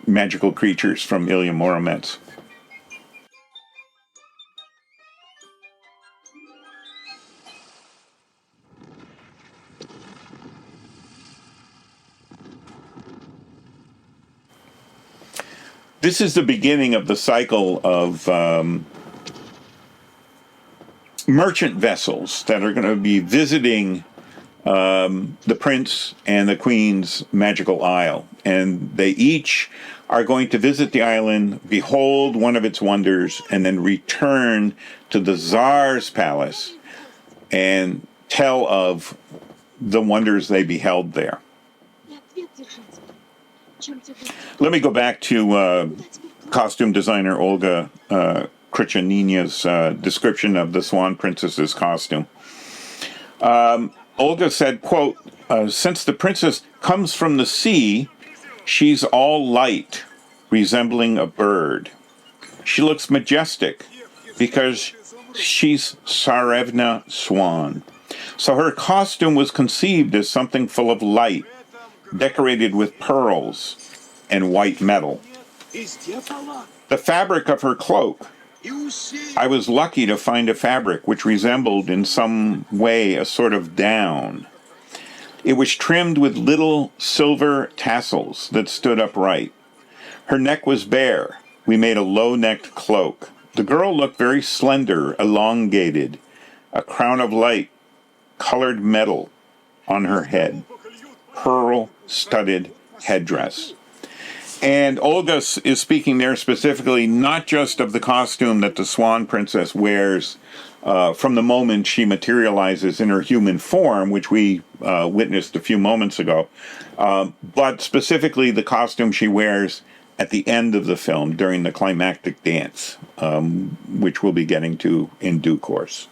magical creatures from Ilya Muromets. This is the beginning of the cycle of merchant vessels that are going to be visiting the prince and the queen's magical isle. And they each are going to visit the island, behold one of its wonders, and then return to the Tsar's palace and tell of the wonders they beheld there. Let me go back to costume designer Olga Krichanina's description of the Swan Princess's costume. Olga said, quote, since the princess comes from the sea, she's all light, resembling a bird. She looks majestic because she's Tsarevna Swan. So her costume was conceived as something full of light, decorated with pearls and white metal. The fabric of her cloak, I was lucky to find a fabric which resembled in some way a sort of down. It was trimmed with little silver tassels that stood upright. Her neck was bare. We made a low-necked cloak. The girl looked very slender, elongated, a crown of light, colored metal on her head, pearl-studded headdress. And Olga is speaking there specifically not just of the costume that the Swan Princess wears from the moment she materializes in her human form, which we witnessed a few moments ago, but specifically the costume she wears at the end of the film during the climactic dance, which we'll be getting to in due course.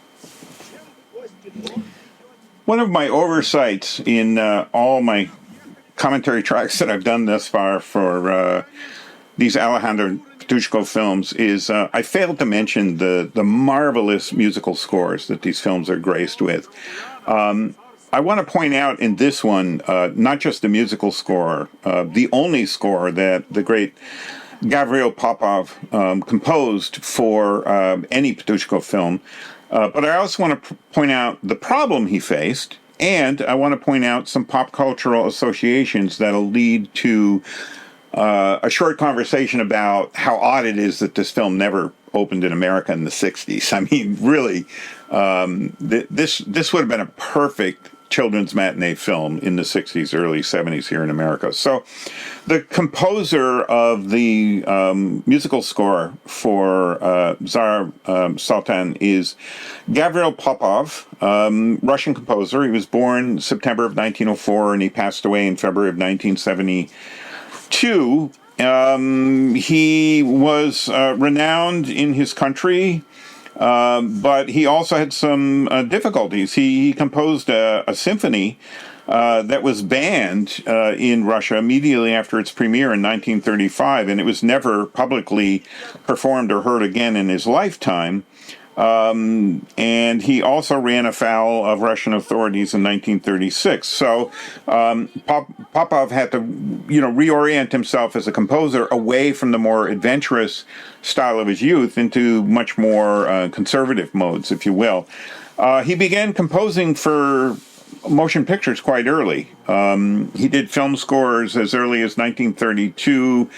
One of my oversights in all my commentary tracks that I've done thus far for these Alejandro Petrushko films is I failed to mention the marvelous musical scores that these films are graced with. I want to point out in this one, not just the musical score, the only score that the great Gavril Popov composed for any Petrushko film, but I also want to point out the problem he faced. And I want to point out some pop cultural associations that'll lead to a short conversation about how odd it is that this film never opened in America in the 60s. I mean, really, this would have been a perfect children's matinee film in the 60s, early 70s here in America. So the composer of the musical score for Tsar Tsaltan is Gavril Popov, Russian composer. He was born September of 1904 and he passed away in February of 1972. He was renowned in his country, but he also had some difficulties. He composed a symphony that was banned in Russia immediately after its premiere in 1935, and it was never publicly performed or heard again in his lifetime. And he also ran afoul of Russian authorities in 1936. So Popov had to, reorient himself as a composer away from the more adventurous style of his youth into much more conservative modes, if you will. He began composing for motion pictures quite early. He did film scores as early as 1932,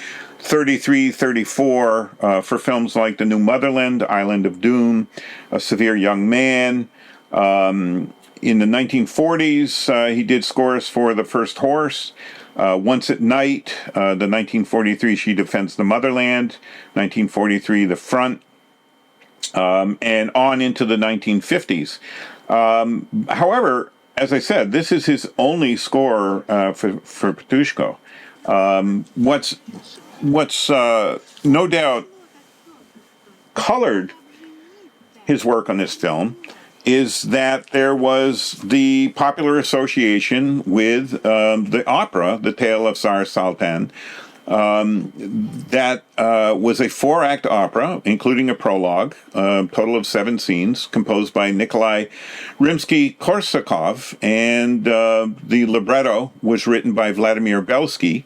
33, 34 for films like The New Motherland, Island of Doom, A Severe Young Man. In the 1940s, he did scores for The First Horse, Once at Night, the 1943 She Defends the Motherland, 1943 The Front, and on into the 1950s. However, as I said, this is his only score for Petrushko. What's no doubt colored his work on this film is that there was the popular association with the opera, The Tale of Tsar Tsaltan, that was a 4-act opera, including a prologue, a total of 7 scenes, composed by Nikolai Rimsky-Korsakov, and the libretto was written by Vladimir Belsky,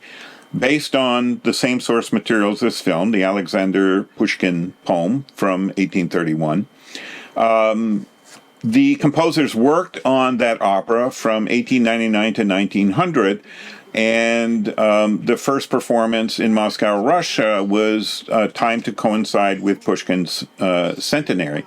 based on the same source material as this film, the Alexander Pushkin poem from 1831. The composers worked on that opera from 1899 to 1900, and the first performance in Moscow, Russia, was timed to coincide with Pushkin's centenary.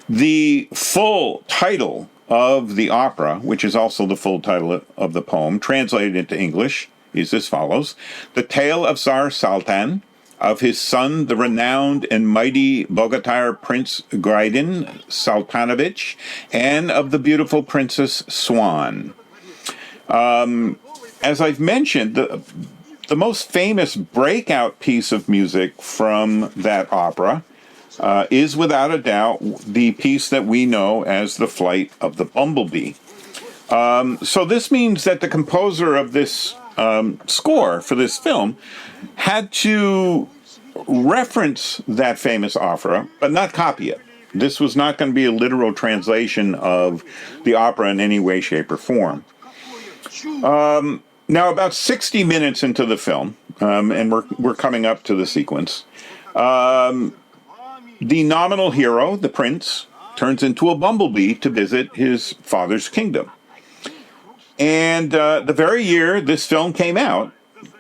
The full title of the opera, which is also the full title of the poem, translated into English, is as follows: The Tale of Tsar Tsaltan, of his son, the renowned and mighty Bogatyr Prince Grydin Sultanovich, and of the beautiful Princess Swan. As I've mentioned, the most famous breakout piece of music from that opera is without a doubt the piece that we know as The Flight of the Bumblebee. So this means that the composer of this score for this film had to reference that famous opera, but not copy it. This was not going to be a literal translation of the opera in any way, shape, or form. Now, about 60 minutes into the film, and we're coming up to the sequence, the nominal hero, the prince, turns into a bumblebee to visit his father's kingdom. And the very year this film came out,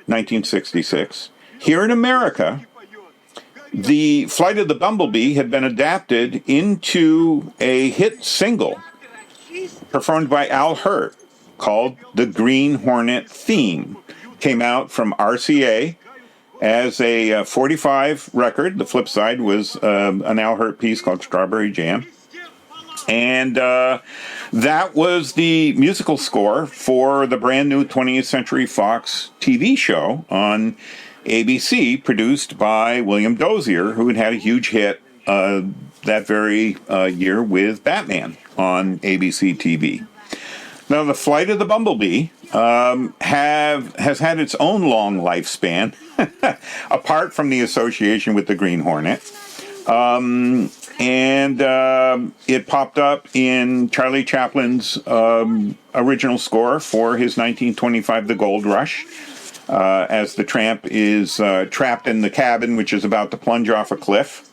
1966, here in America, The Flight of the Bumblebee had been adapted into a hit single performed by Al Hirt called The Green Hornet Theme. Came out from RCA as a 45 record. The flip side was an Al Hirt piece called Strawberry Jam. And that was the musical score for the brand new 20th Century Fox TV show on ABC, produced by William Dozier, who had a huge hit that very year with Batman on ABC TV. Now, The Flight of the Bumblebee has had its own long lifespan, apart from the association with the Green Hornet. And it popped up in Charlie Chaplin's original score for his 1925 The Gold Rush, as the tramp is trapped in the cabin, which is about to plunge off a cliff.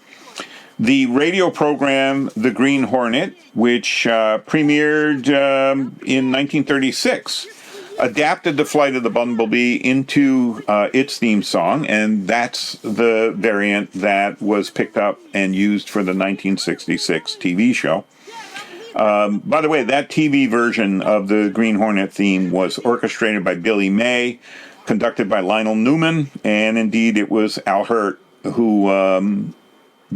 The radio program The Green Hornet, which premiered in 1936, adapted The Flight of the Bumblebee into its theme song, and that's the variant that was picked up and used for the 1966 TV show. By the way, that TV version of the Green Hornet theme was orchestrated by Billy May, conducted by Lionel Newman, and indeed it was Al Hirt who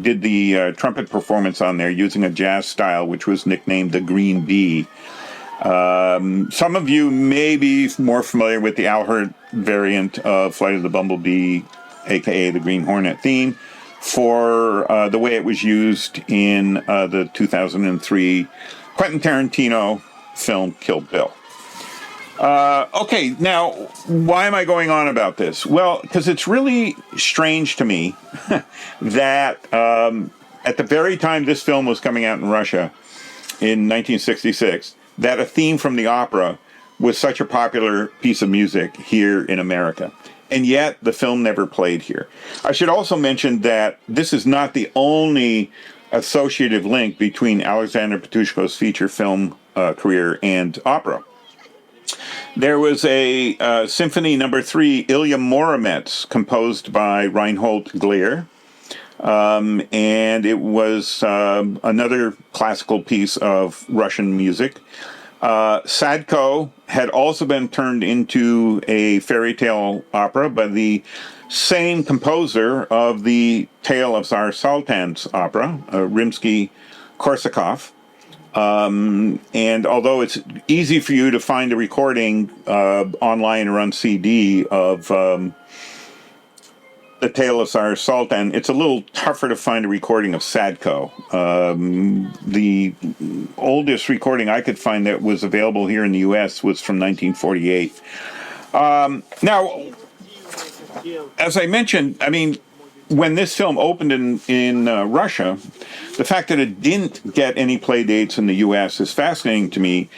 did the trumpet performance on there using a jazz style which was nicknamed the Green Bee. Some of you may be more familiar with the Al Hirt variant of Flight of the Bumblebee, aka the Green Hornet theme, for the way it was used in the 2003 Quentin Tarantino film Kill Bill. Okay, now, why am I going on about this? Well, because it's really strange to me that at the very time this film was coming out in Russia in 1966, that a theme from the opera was such a popular piece of music here in America. And yet, the film never played here. I should also mention that this is not the only associative link between Alexander Petrushko's feature film career and opera. There was a Symphony No. 3, Ilya Muromets, composed by Reinhold Glier, and it was another classical piece of Russian music. Sadko had also been turned into a fairy tale opera by the same composer of the Tale of Tsar Tsaltan's opera, Rimsky-Korsakov. And although it's easy for you to find a recording online or on CD of the The Tale of Tsar Tsaltan, it's a little tougher to find a recording of Sadko. The oldest recording I could find that was available here in the U.S. was from 1948. Now, as I mentioned, I mean, when this film opened in Russia, the fact that it didn't get any play dates in the U.S. is fascinating to me.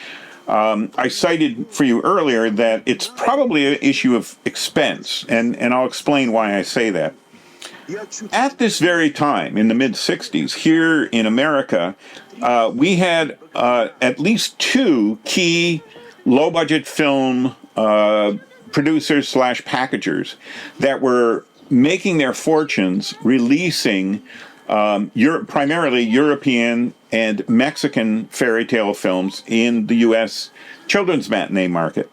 I cited for you earlier that it's probably an issue of expense, and I'll explain why I say that. At this very time, in the mid-'60s, here in America, we had at least two key low-budget film producers / packagers that were making their fortunes releasing primarily European and Mexican fairy tale films in the U.S. children's matinee market.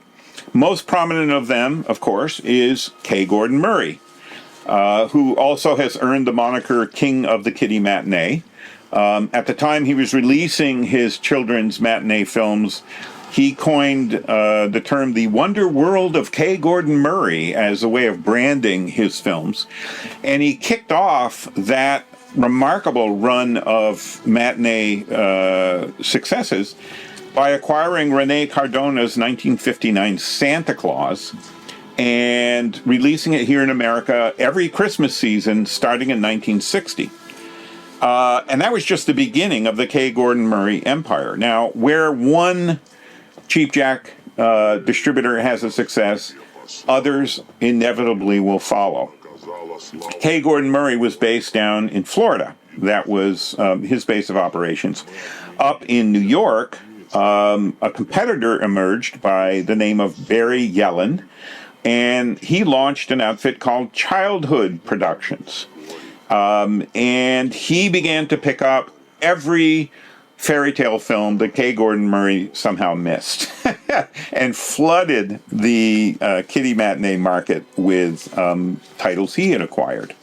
Most prominent of them, of course, is K. Gordon Murray, who also has earned the moniker King of the Kiddie Matinee. At the time he was releasing his children's matinee films, he coined the term the Wonder World of K. Gordon Murray as a way of branding his films. And he kicked off that remarkable run of matinee successes by acquiring Rene Cardona's 1959 Santa Claus and releasing it here in America every Christmas season starting in 1960. And that was just the beginning of the K. Gordon Murray empire. Now, where one Cheap Jack distributor has a success, others inevitably will follow. K. Gordon Murray was based down in Florida. That was his base of operations. Up in New York, a competitor emerged by the name of Barry Yellen, and he launched an outfit called Childhood Productions. And he began to pick up every fairy tale film that K. Gordon Murray somehow missed and flooded the kiddie matinee market with titles he had acquired.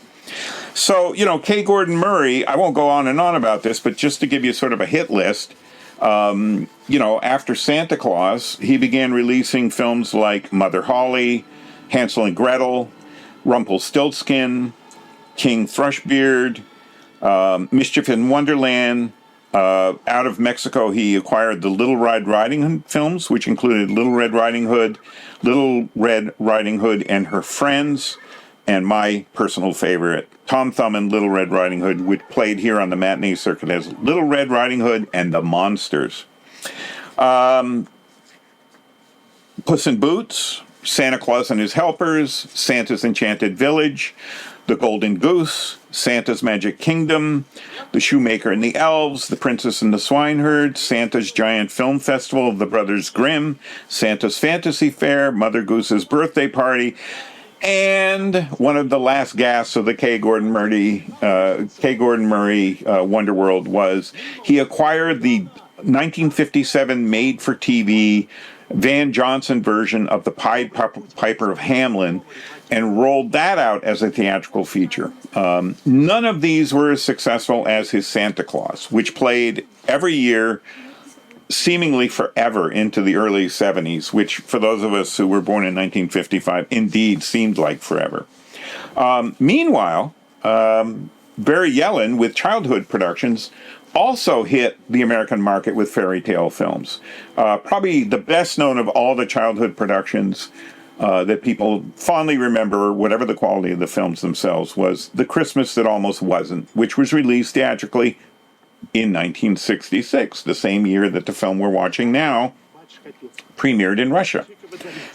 So, K. Gordon Murray, I won't go on and on about this, but just to give you sort of a hit list, after Santa Claus, he began releasing films like Mother Holly, Hansel and Gretel, Rumpelstiltskin, King Thrushbeard, Mischief in Wonderland. Out of Mexico, he acquired the Little Red Riding Hood films, which included Little Red Riding Hood and Her Friends, and my personal favorite, Tom Thumb and Little Red Riding Hood, which played here on the matinee circuit as Little Red Riding Hood and the Monsters. Puss in Boots, Santa Claus and His Helpers, Santa's Enchanted Village, The Golden Goose, Santa's Magic Kingdom, The Shoemaker and the Elves, The Princess and the Swineherd, Santa's Giant Film Festival of the Brothers Grimm, Santa's Fantasy Fair, Mother Goose's Birthday Party, and one of the last gasps of the K. Gordon Murray Wonderworld was he acquired the 1957 made-for-TV Van Johnson version of the Pied Piper of Hamelin and rolled that out as a theatrical feature. None of these were as successful as his Santa Claus, which played every year seemingly forever into the early 70s, which for those of us who were born in 1955 indeed seemed like forever. Meanwhile, Barry Yellen with Childhood Productions also hit the American market with fairy tale films. Probably the best known of all the Childhood Productions that people fondly remember, whatever the quality of the films themselves, was The Christmas That Almost Wasn't, which was released theatrically in 1966, the same year that the film we're watching now premiered in Russia.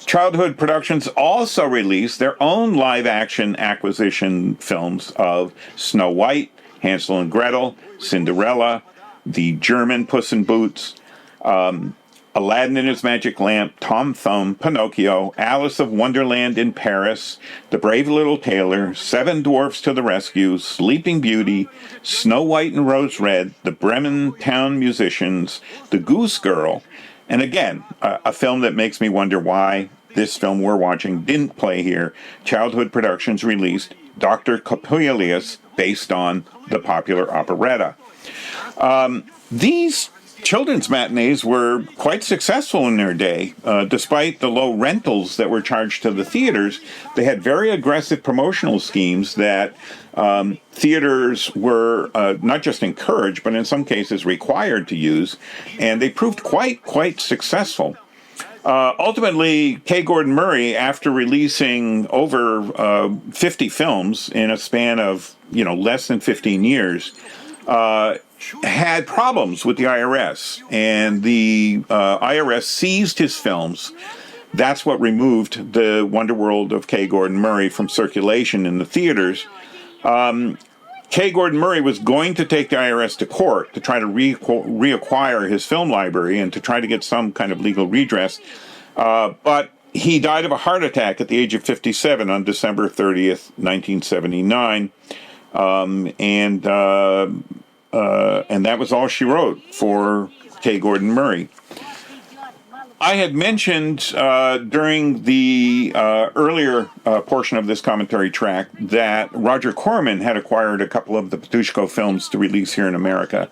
Childhood Productions also released their own live-action acquisition films of Snow White, Hansel and Gretel, Cinderella, the German Puss in Boots, Aladdin and His Magic Lamp, Tom Thumb, Pinocchio, Alice of Wonderland in Paris, The Brave Little Tailor, Seven Dwarfs to the Rescue, Sleeping Beauty, Snow White and Rose Red, The Bremen Town Musicians, The Goose Girl, and again, a film that makes me wonder why this film we're watching didn't play here. Childhood Productions released Dr. Coppelius, based on the popular operetta. These children's matinees were quite successful in their day. Despite the low rentals that were charged to the theaters, they had very aggressive promotional schemes that theaters were not just encouraged, but in some cases required to use, and they proved quite successful. Ultimately, K. Gordon Murray, after releasing over 50 films in a span of less than 15 years, had problems with the IRS, and the IRS seized his films. That's what removed the Wonder World of K. Gordon Murray from circulation in the theaters. K. Gordon Murray was going to take the IRS to court to try to reacquire his film library and to try to get some kind of legal redress, but he died of a heart attack at the age of 57 on December 30th, 1979, and that was all she wrote for K. Gordon Murray. I had mentioned during the earlier portion of this commentary track that Roger Corman had acquired a couple of the Petrushko films to release here in America.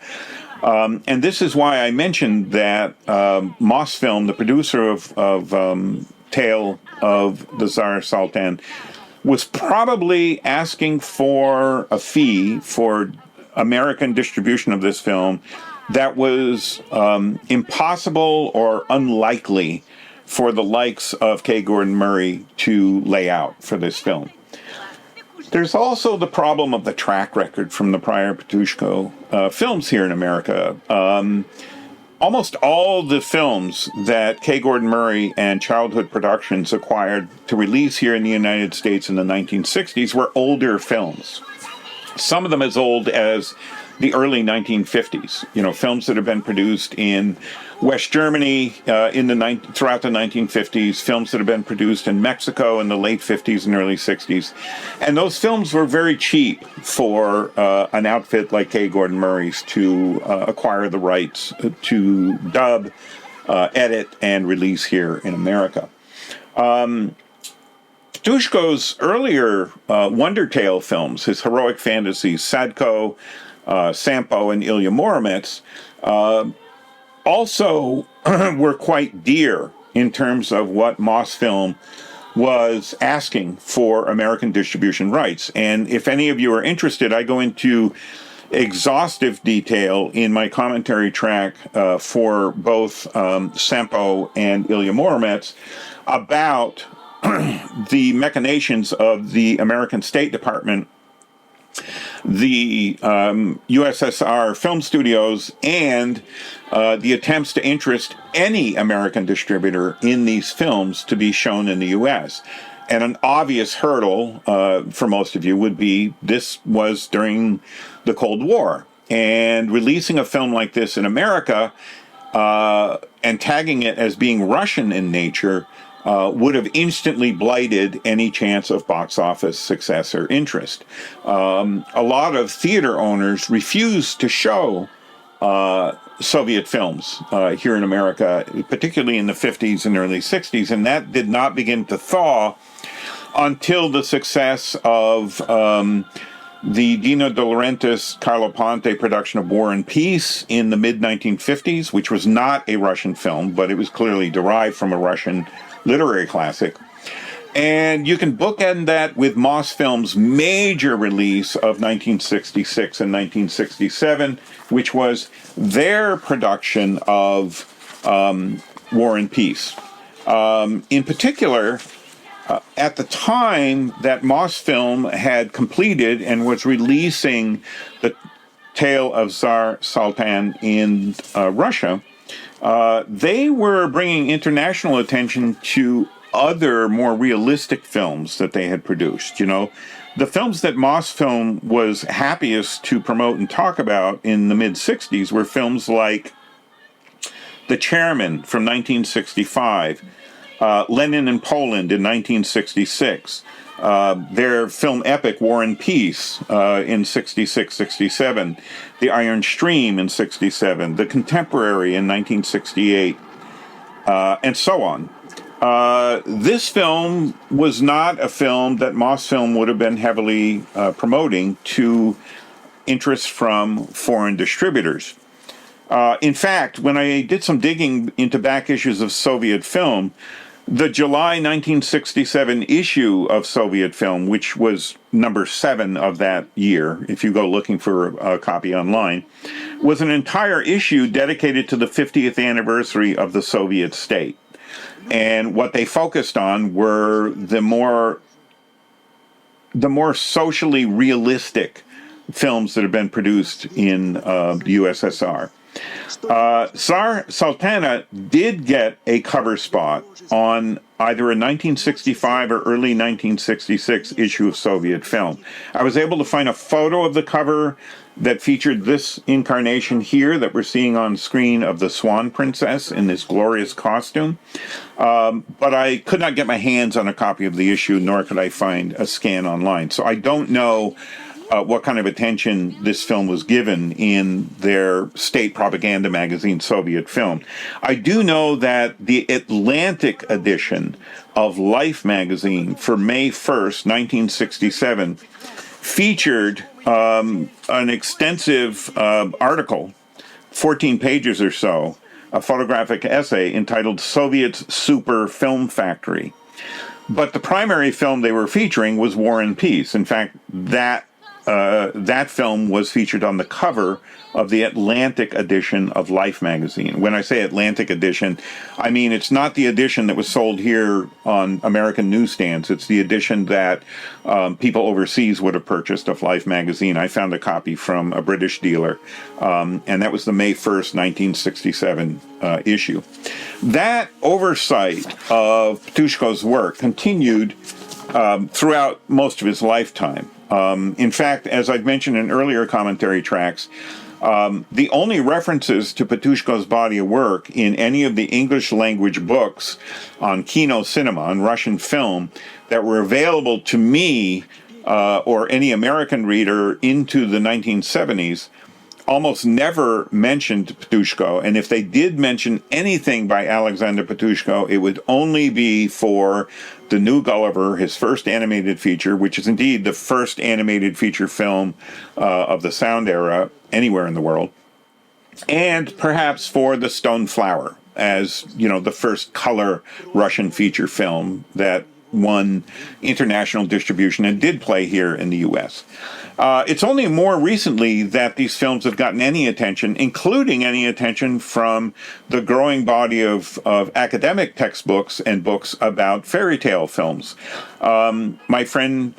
And this is why I mentioned that Mosfilm, the producer of Tale of the Tsar Tsaltan, was probably asking for a fee for American distribution of this film that was impossible or unlikely for the likes of K. Gordon Murray to lay out for this film. There's also the problem of the track record from the prior Petrushko films here in America. Almost all the films that K. Gordon Murray and Childhood Productions acquired to release here in the United States in the 1960s were older films. Some of them as old as the early 1950s, films that have been produced in West Germany throughout the 1950s, films that have been produced in Mexico in the late 50s and early 60s. And those films were very cheap for an outfit like K. Gordon Murray's to acquire the rights to dub, edit, and release here in America. Petrushko's earlier Wonder Tale films, his heroic fantasies, Sadko, Sampo, and Ilya Muromets, also were quite dear in terms of what Mosfilm was asking for American distribution rights. And if any of you are interested, I go into exhaustive detail in my commentary track for both Sampo and Ilya Muromets about the machinations of the American State Department, the USSR film studios, and the attempts to interest any American distributor in these films to be shown in the U.S. And an obvious hurdle for most of you would be this was during the Cold War. And releasing a film like this in America and tagging it as being Russian in nature would have instantly blighted any chance of box office success or interest. A lot of theater owners refused to show Soviet films here in America, particularly in the 50s and early 60s, and that did not begin to thaw until the success of the Dino De Laurentiis, Carlo Ponte production of War and Peace in the mid-1950s, which was not a Russian film, but it was clearly derived from a Russian literary classic. And you can bookend that with Mosfilm's major release of 1966 and 1967, which was their production of War and Peace. In particular, at the time that Mosfilm had completed and was releasing the Tale of Tsar Tsaltan in Russia, they were bringing international attention to other more realistic films that they had produced. The films that Mosfilm was happiest to promote and talk about in the mid-60s were films like The Chairman from 1965, Lenin in Poland in 1966, their film epic War and Peace in 66-67, The Iron Stream in 67, The Contemporary in 1968, and so on. This film was not a film that Mosfilm would have been heavily promoting to interest from foreign distributors. In fact, when I did some digging into back issues of Soviet film, the July 1967 issue of Soviet film, which was number 7 of that year, if you go looking for a copy online, was an entire issue dedicated to the 50th anniversary of the Soviet state. And what they focused on were the more socially realistic films that have been produced in the USSR. Tsar Tsaltan did get a cover spot on either a 1965 or early 1966 issue of Soviet film. I was able to find a photo of the cover that featured this incarnation here that we're seeing on screen of the Swan Princess in this glorious costume. But I could not get my hands on a copy of the issue, nor could I find a scan online. So I don't know what kind of attention this film was given in their state propaganda magazine, Soviet Film. I do know that the Atlantic edition of Life magazine for May 1st, 1967, featured an extensive article, 14 pages or so, a photographic essay entitled Soviet's Super Film Factory. But the primary film they were featuring was War and Peace. In fact, that film was featured on the cover of the Atlantic edition of Life magazine. When I say Atlantic edition, I mean it's not the edition that was sold here on American newsstands. It's the edition that people overseas would have purchased of Life magazine. I found a copy from a British dealer, and that was the May 1st, 1967 issue. That oversight of Ptushko's work continued throughout most of his lifetime. In fact, as I've mentioned in earlier commentary tracks, the only references to Ptushko's body of work in any of the English language books on Kino cinema, on Russian film, that were available to me or any American reader into the 1970s almost never mentioned Ptushko, and if they did mention anything by Alexander Ptushko, it would only be for The New Gulliver, his first animated feature, which is indeed the first animated feature film of the sound era anywhere in the world, and perhaps for The Stone Flower, as, you know, the first color Russian feature film that won international distribution and did play here in the U.S. It's only more recently that these films have gotten any attention, including any attention from the growing body of academic textbooks and books about fairy tale films. My friend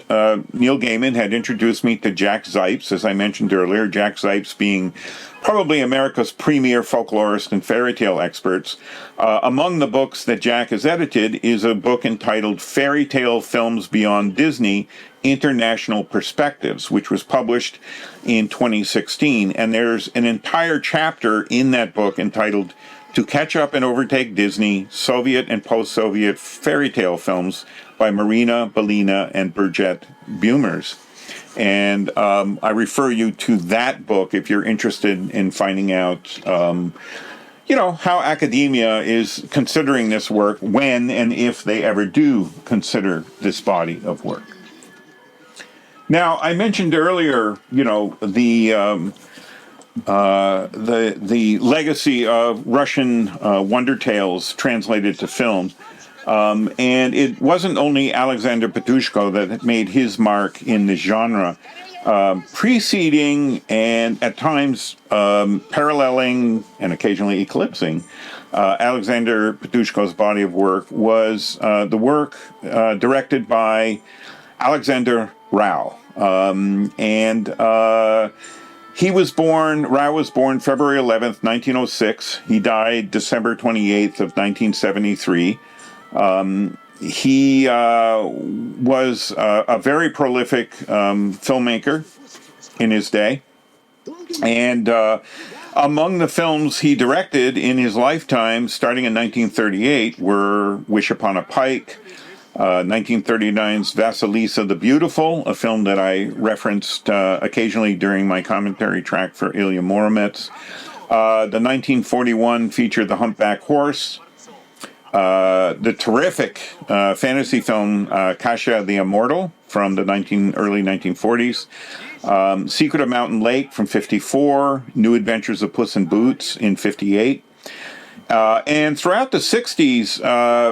Neil Gaiman had introduced me to Jack Zipes, as I mentioned earlier, Jack Zipes being probably America's premier folklorist and fairy tale experts. Among the books that Jack has edited is a book entitled Fairy Tale Films Beyond Disney, International Perspectives, which was published in 2016. And there's an entire chapter in that book entitled To Catch Up and Overtake Disney, Soviet and Post-Soviet Fairy Tale Films by Marina Belina and Birgit Bumers. And I refer you to that book if you're interested in finding out, how academia is considering this work, when and if they ever do consider this body of work. Now, I mentioned earlier, the legacy of Russian wonder tales translated to film. And it wasn't only Alexander Ptushko that made his mark in the genre. Preceding and at times paralleling and occasionally eclipsing Alexander Ptushko's body of work was the work directed by Alexander Rao. Rao was born February 11th, 1906. He died December 28th of 1973. He was a very prolific filmmaker in his day, and among the films he directed in his lifetime, starting in 1938, were Wish Upon a Pike, 1939's Vasilisa the Beautiful, a film that I referenced occasionally during my commentary track for Ilya Muromets, the 1941 feature The Humpback Horse, the terrific fantasy film Kasia the Immortal from the early 1940s, Secret of Mountain Lake from 54, New Adventures of Puss in Boots in 58. And throughout the 60s,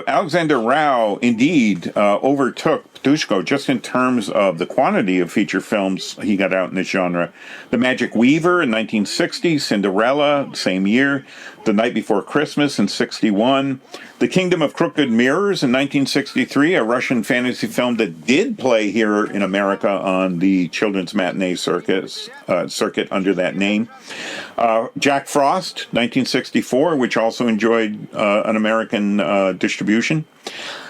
Alexander Rao indeed overtook Ptushko just in terms of the quantity of feature films he got out in this genre. The Magic Weaver in 1960, Cinderella, same year, The Night Before Christmas in 61, The Kingdom of Crooked Mirrors in 1963, a Russian fantasy film that did play here in America on the children's matinee circuit under that name. Jack Frost, 1964, which also enjoyed an American distribution.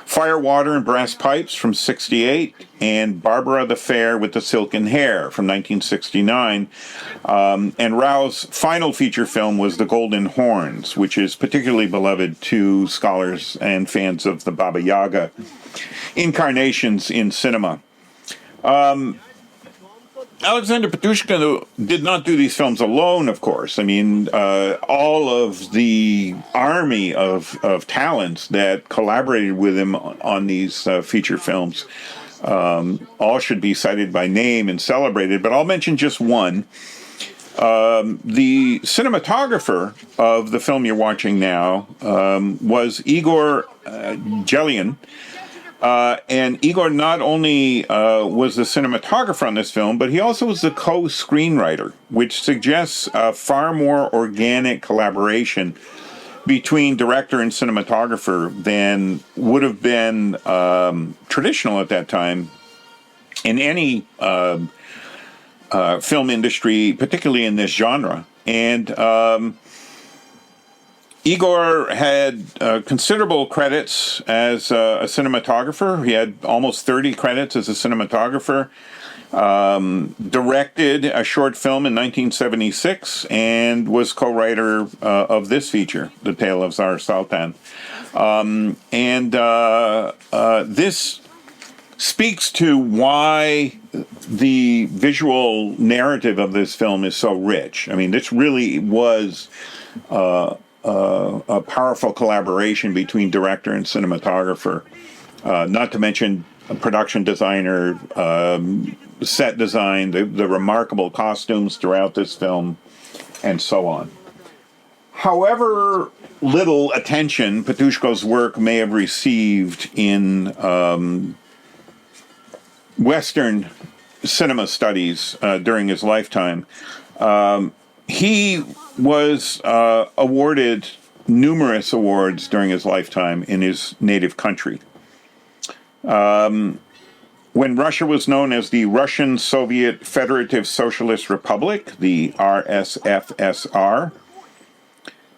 Fire, Water, and Brass Pipes from 68, and Barbara the Fair with the Silken Hair from 1969. And Rao's final feature film was The Golden Horns, which is particularly beloved to scholars and fans of the Baba Yaga incarnations in cinema. Alexander Ptushko did not do these films alone, of course. I mean, all of the army of talents that collaborated with him on these feature films all should be cited by name and celebrated, but I'll mention just one. The cinematographer of the film you're watching now was Igor Jelian. And Igor not only was the cinematographer on this film, but he also was the co-screenwriter, which suggests a far more organic collaboration between director and cinematographer than would have been traditional at that time in any film industry, particularly in this genre. And Igor had considerable credits as a cinematographer. He had almost 30 credits as a cinematographer. Directed a short film in 1976 and was co-writer of this feature, The Tale of Tsar Tsaltan. This speaks to why the visual narrative of this film is so rich. I mean, this really was a powerful collaboration between director and cinematographer, not to mention a production designer, set design, the remarkable costumes throughout this film, and so on. However little attention Ptushko's work may have received in Western cinema studies during his lifetime, he was awarded numerous awards during his lifetime in his native country. When Russia was known as the Russian Soviet Federative Socialist Republic, the RSFSR,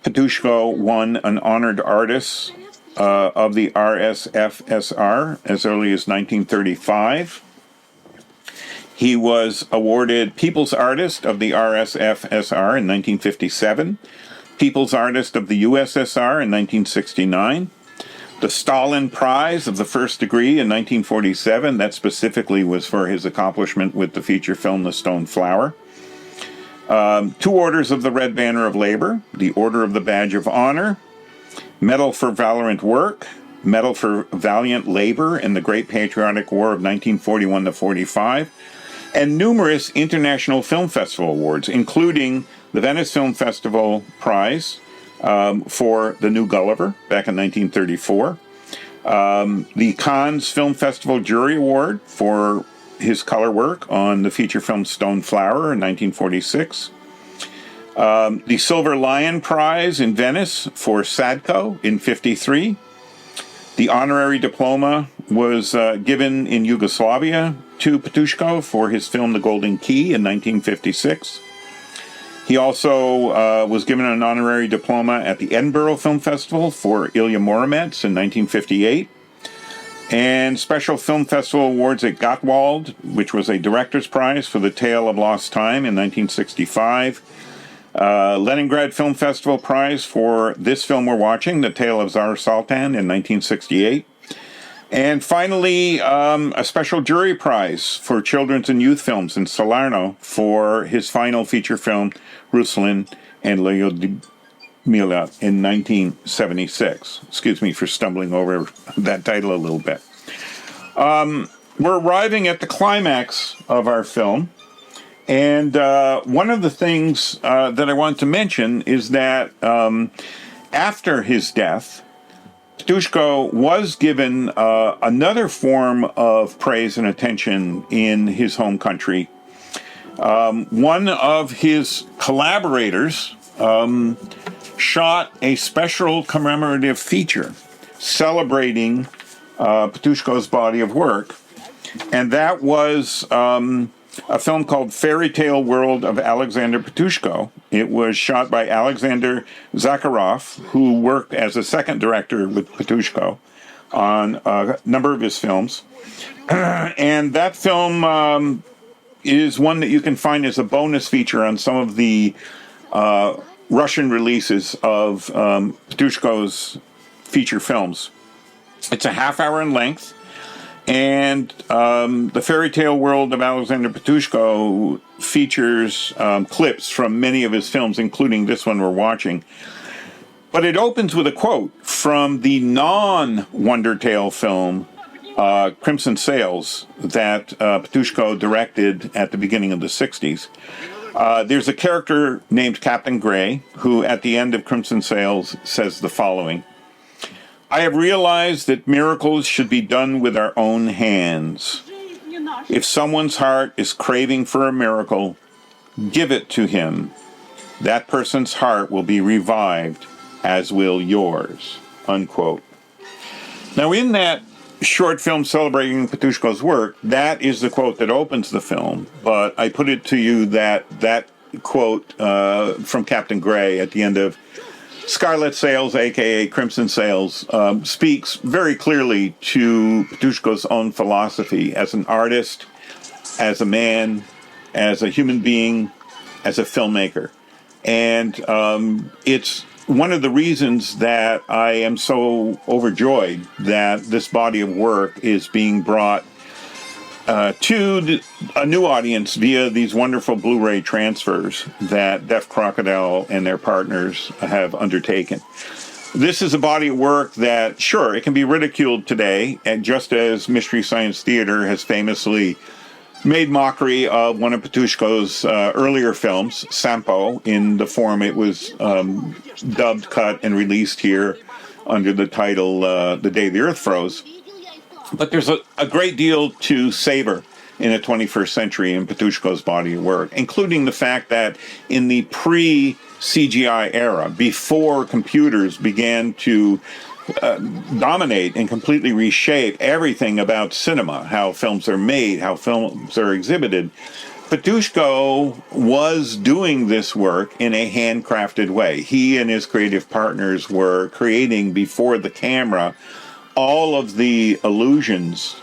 Ptushko won an honored artist of the RSFSR as early as 1935. He was awarded People's Artist of the RSFSR in 1957, People's Artist of the USSR in 1969, the Stalin Prize of the First Degree in 1947. That specifically was for his accomplishment with the feature film The Stone Flower. 2 Orders of the Red Banner of Labor, the Order of the Badge of Honor, Medal for Valiant Work, Medal for Valiant Labor in the Great Patriotic War of 1941 to 45, and numerous international film festival awards, including the Venice Film Festival Prize for The New Gulliver back in 1934, the Cannes Film Festival Jury Award for his color work on the feature film Stone Flower in 1946, the Silver Lion Prize in Venice for Sadko in 1953. The honorary diploma was given in Yugoslavia to Ptushko for his film The Golden Key in 1956. He also was given an honorary diploma at the Edinburgh Film Festival for Ilya Muromets in 1958. And special film festival awards at Gottwald, which was a director's prize for The Tale of Lost Time in 1965. Leningrad Film Festival Prize for this film we're watching, The Tale of Tsar Tsaltan in 1968. And finally, a special jury prize for children's and youth films in Salerno for his final feature film, Ruslan and Lyudmila in 1976. Excuse me for stumbling over that title a little bit. We're arriving at the climax of our film, And one of the things that I want to mention is that after his death, Petrushko was given another form of praise and attention in his home country. One of his collaborators shot a special commemorative feature celebrating Petrushko's body of work, and that was a film called Fairy Tale World of Alexander Petrushko. It was shot by Alexander Zakharov, who worked as a second director with Petrushko on a number of his films. And that film is one that you can find as a bonus feature on some of the Russian releases of Petrushko's feature films. It's a half hour in length. And the Fairy Tale World of Alexander Petrushko features clips from many of his films, including this one we're watching. But it opens with a quote from the non-Wonder Tale film, Crimson Sails, that Petrushko directed at the beginning of the 60s. There's a character named Captain Gray, who at the end of Crimson Sails says the following: "I have realized that miracles should be done with our own hands. If someone's heart is craving for a miracle, give it to him. That person's heart will be revived, as will yours." Unquote. Now, in that short film celebrating Petrushko's work, that is the quote that opens the film, but I put it to you that that quote from Captain Gray at the end of Scarlet Sails, a.k.a. Crimson Sails, speaks very clearly to Petrushko's own philosophy as an artist, as a man, as a human being, as a filmmaker. And it's one of the reasons that I am so overjoyed that this body of work is being brought to a new audience via these wonderful Blu-ray transfers that Deaf Crocodile and their partners have undertaken. This is a body of work that, sure, it can be ridiculed today, and just as Mystery Science Theater has famously made mockery of one of Petrushko's earlier films, Sampo, in the form it was dubbed, cut, and released here under the title The Day the Earth Froze. But there's a great deal to savor in the 21st century in Petrushko's body of work, including the fact that in the pre-CGI era, before computers began to dominate and completely reshape everything about cinema, how films are made, how films are exhibited, Petrushko was doing this work in a handcrafted way. He and his creative partners were creating before the camera all of the illusions.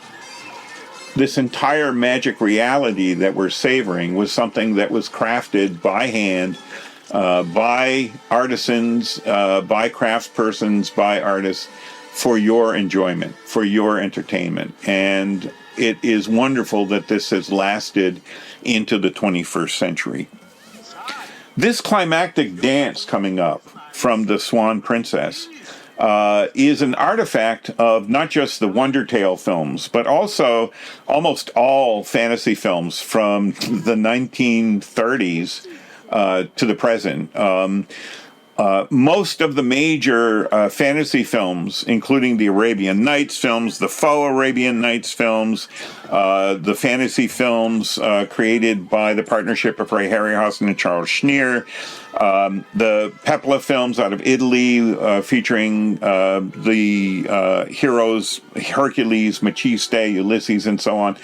This entire magic reality that we're savoring was something that was crafted by hand, by artisans, by craftspersons, by artists, for your enjoyment, for your entertainment. And it is wonderful that this has lasted into the 21st century. This climactic dance coming up from the Swan Princess is an artifact of not just the Wonder Tale films, but also almost all fantasy films from the 1930s to the present. Most of the major fantasy films, including the Arabian Nights films, the faux Arabian Nights films, the fantasy films created by the partnership of Ray Harryhausen and Charles Schneer, the Pepla films out of Italy featuring the heroes Hercules, Maciste, Ulysses, and so on.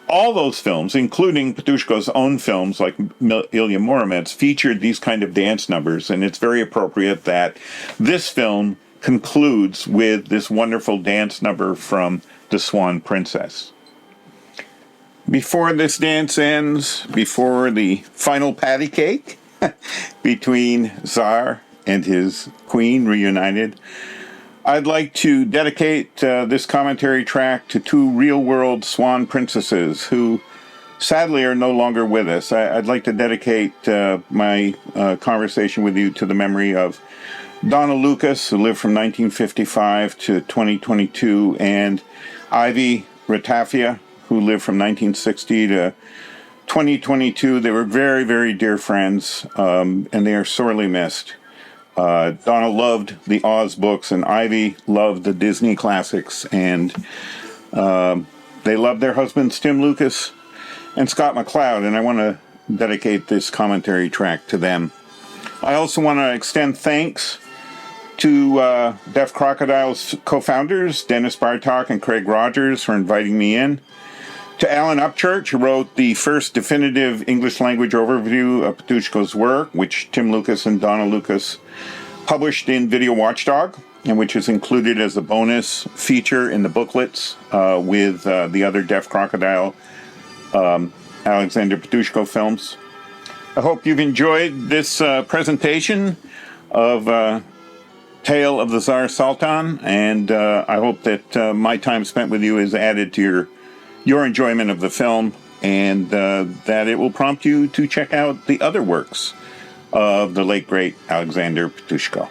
All those films, including Petrushko's own films like Ilya Muromets, featured these kind of dance numbers, and it's very appropriate that this film concludes with this wonderful dance number from The Swan Princess. Before this dance ends, before the final patty cake between Tsar and his queen reunited, I'd like to dedicate this commentary track to two real-world swan princesses who sadly are no longer with us. I'd like to dedicate my conversation with you to the memory of Donna Lucas, who lived from 1955 to 2022, and Ivy Ratafia, who lived from 1960 to 2022. They were very, very dear friends, and they are sorely missed. Donna loved the Oz books, and Ivy loved the Disney classics, and they loved their husbands, Tim Lucas and Scott McCloud, and I want to dedicate this commentary track to them. I also want to extend thanks to Deaf Crocodile's co-founders, Dennis Bartok and Craig Rogers, for inviting me in. To Alan Upchurch, who wrote the first definitive English language overview of Petrushko's work, which Tim Lucas and Donna Lucas published in Video Watchdog, and which is included as a bonus feature in the booklets with the other Deaf Crocodile Alexander Petrushko films. I hope you've enjoyed this presentation of Tale of the Tsar Tsaltan, and I hope that my time spent with you is added to your enjoyment of the film, and that it will prompt you to check out the other works of the late, great Alexander Petrushko.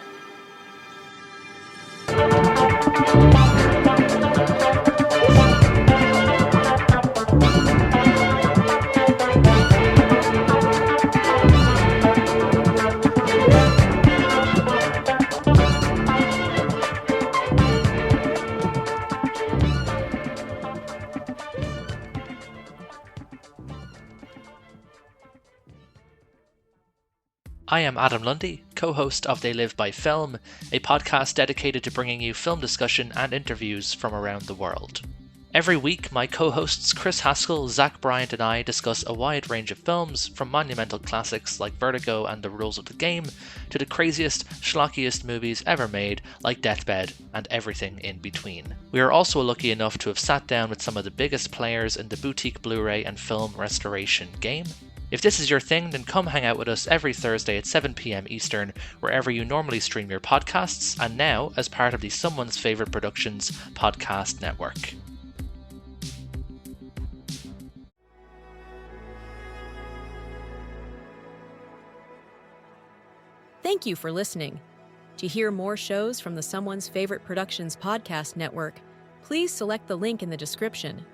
I am Adam Lundy, co-host of They Live by Film, a podcast dedicated to bringing you film discussion and interviews from around the world. Every week, my co-hosts Chris Haskell, Zach Bryant and I discuss a wide range of films, from monumental classics like Vertigo and The Rules of the Game, to the craziest, schlockiest movies ever made like Deathbed and everything in between. We are also lucky enough to have sat down with some of the biggest players in the boutique Blu-ray and film restoration game. If this is your thing, then come hang out with us every Thursday at 7 p.m. Eastern, wherever you normally stream your podcasts, and now as part of the Someone's Favorite Productions podcast network. Thank you for listening. To hear more shows from the Someone's Favorite Productions podcast network, please select the link in the description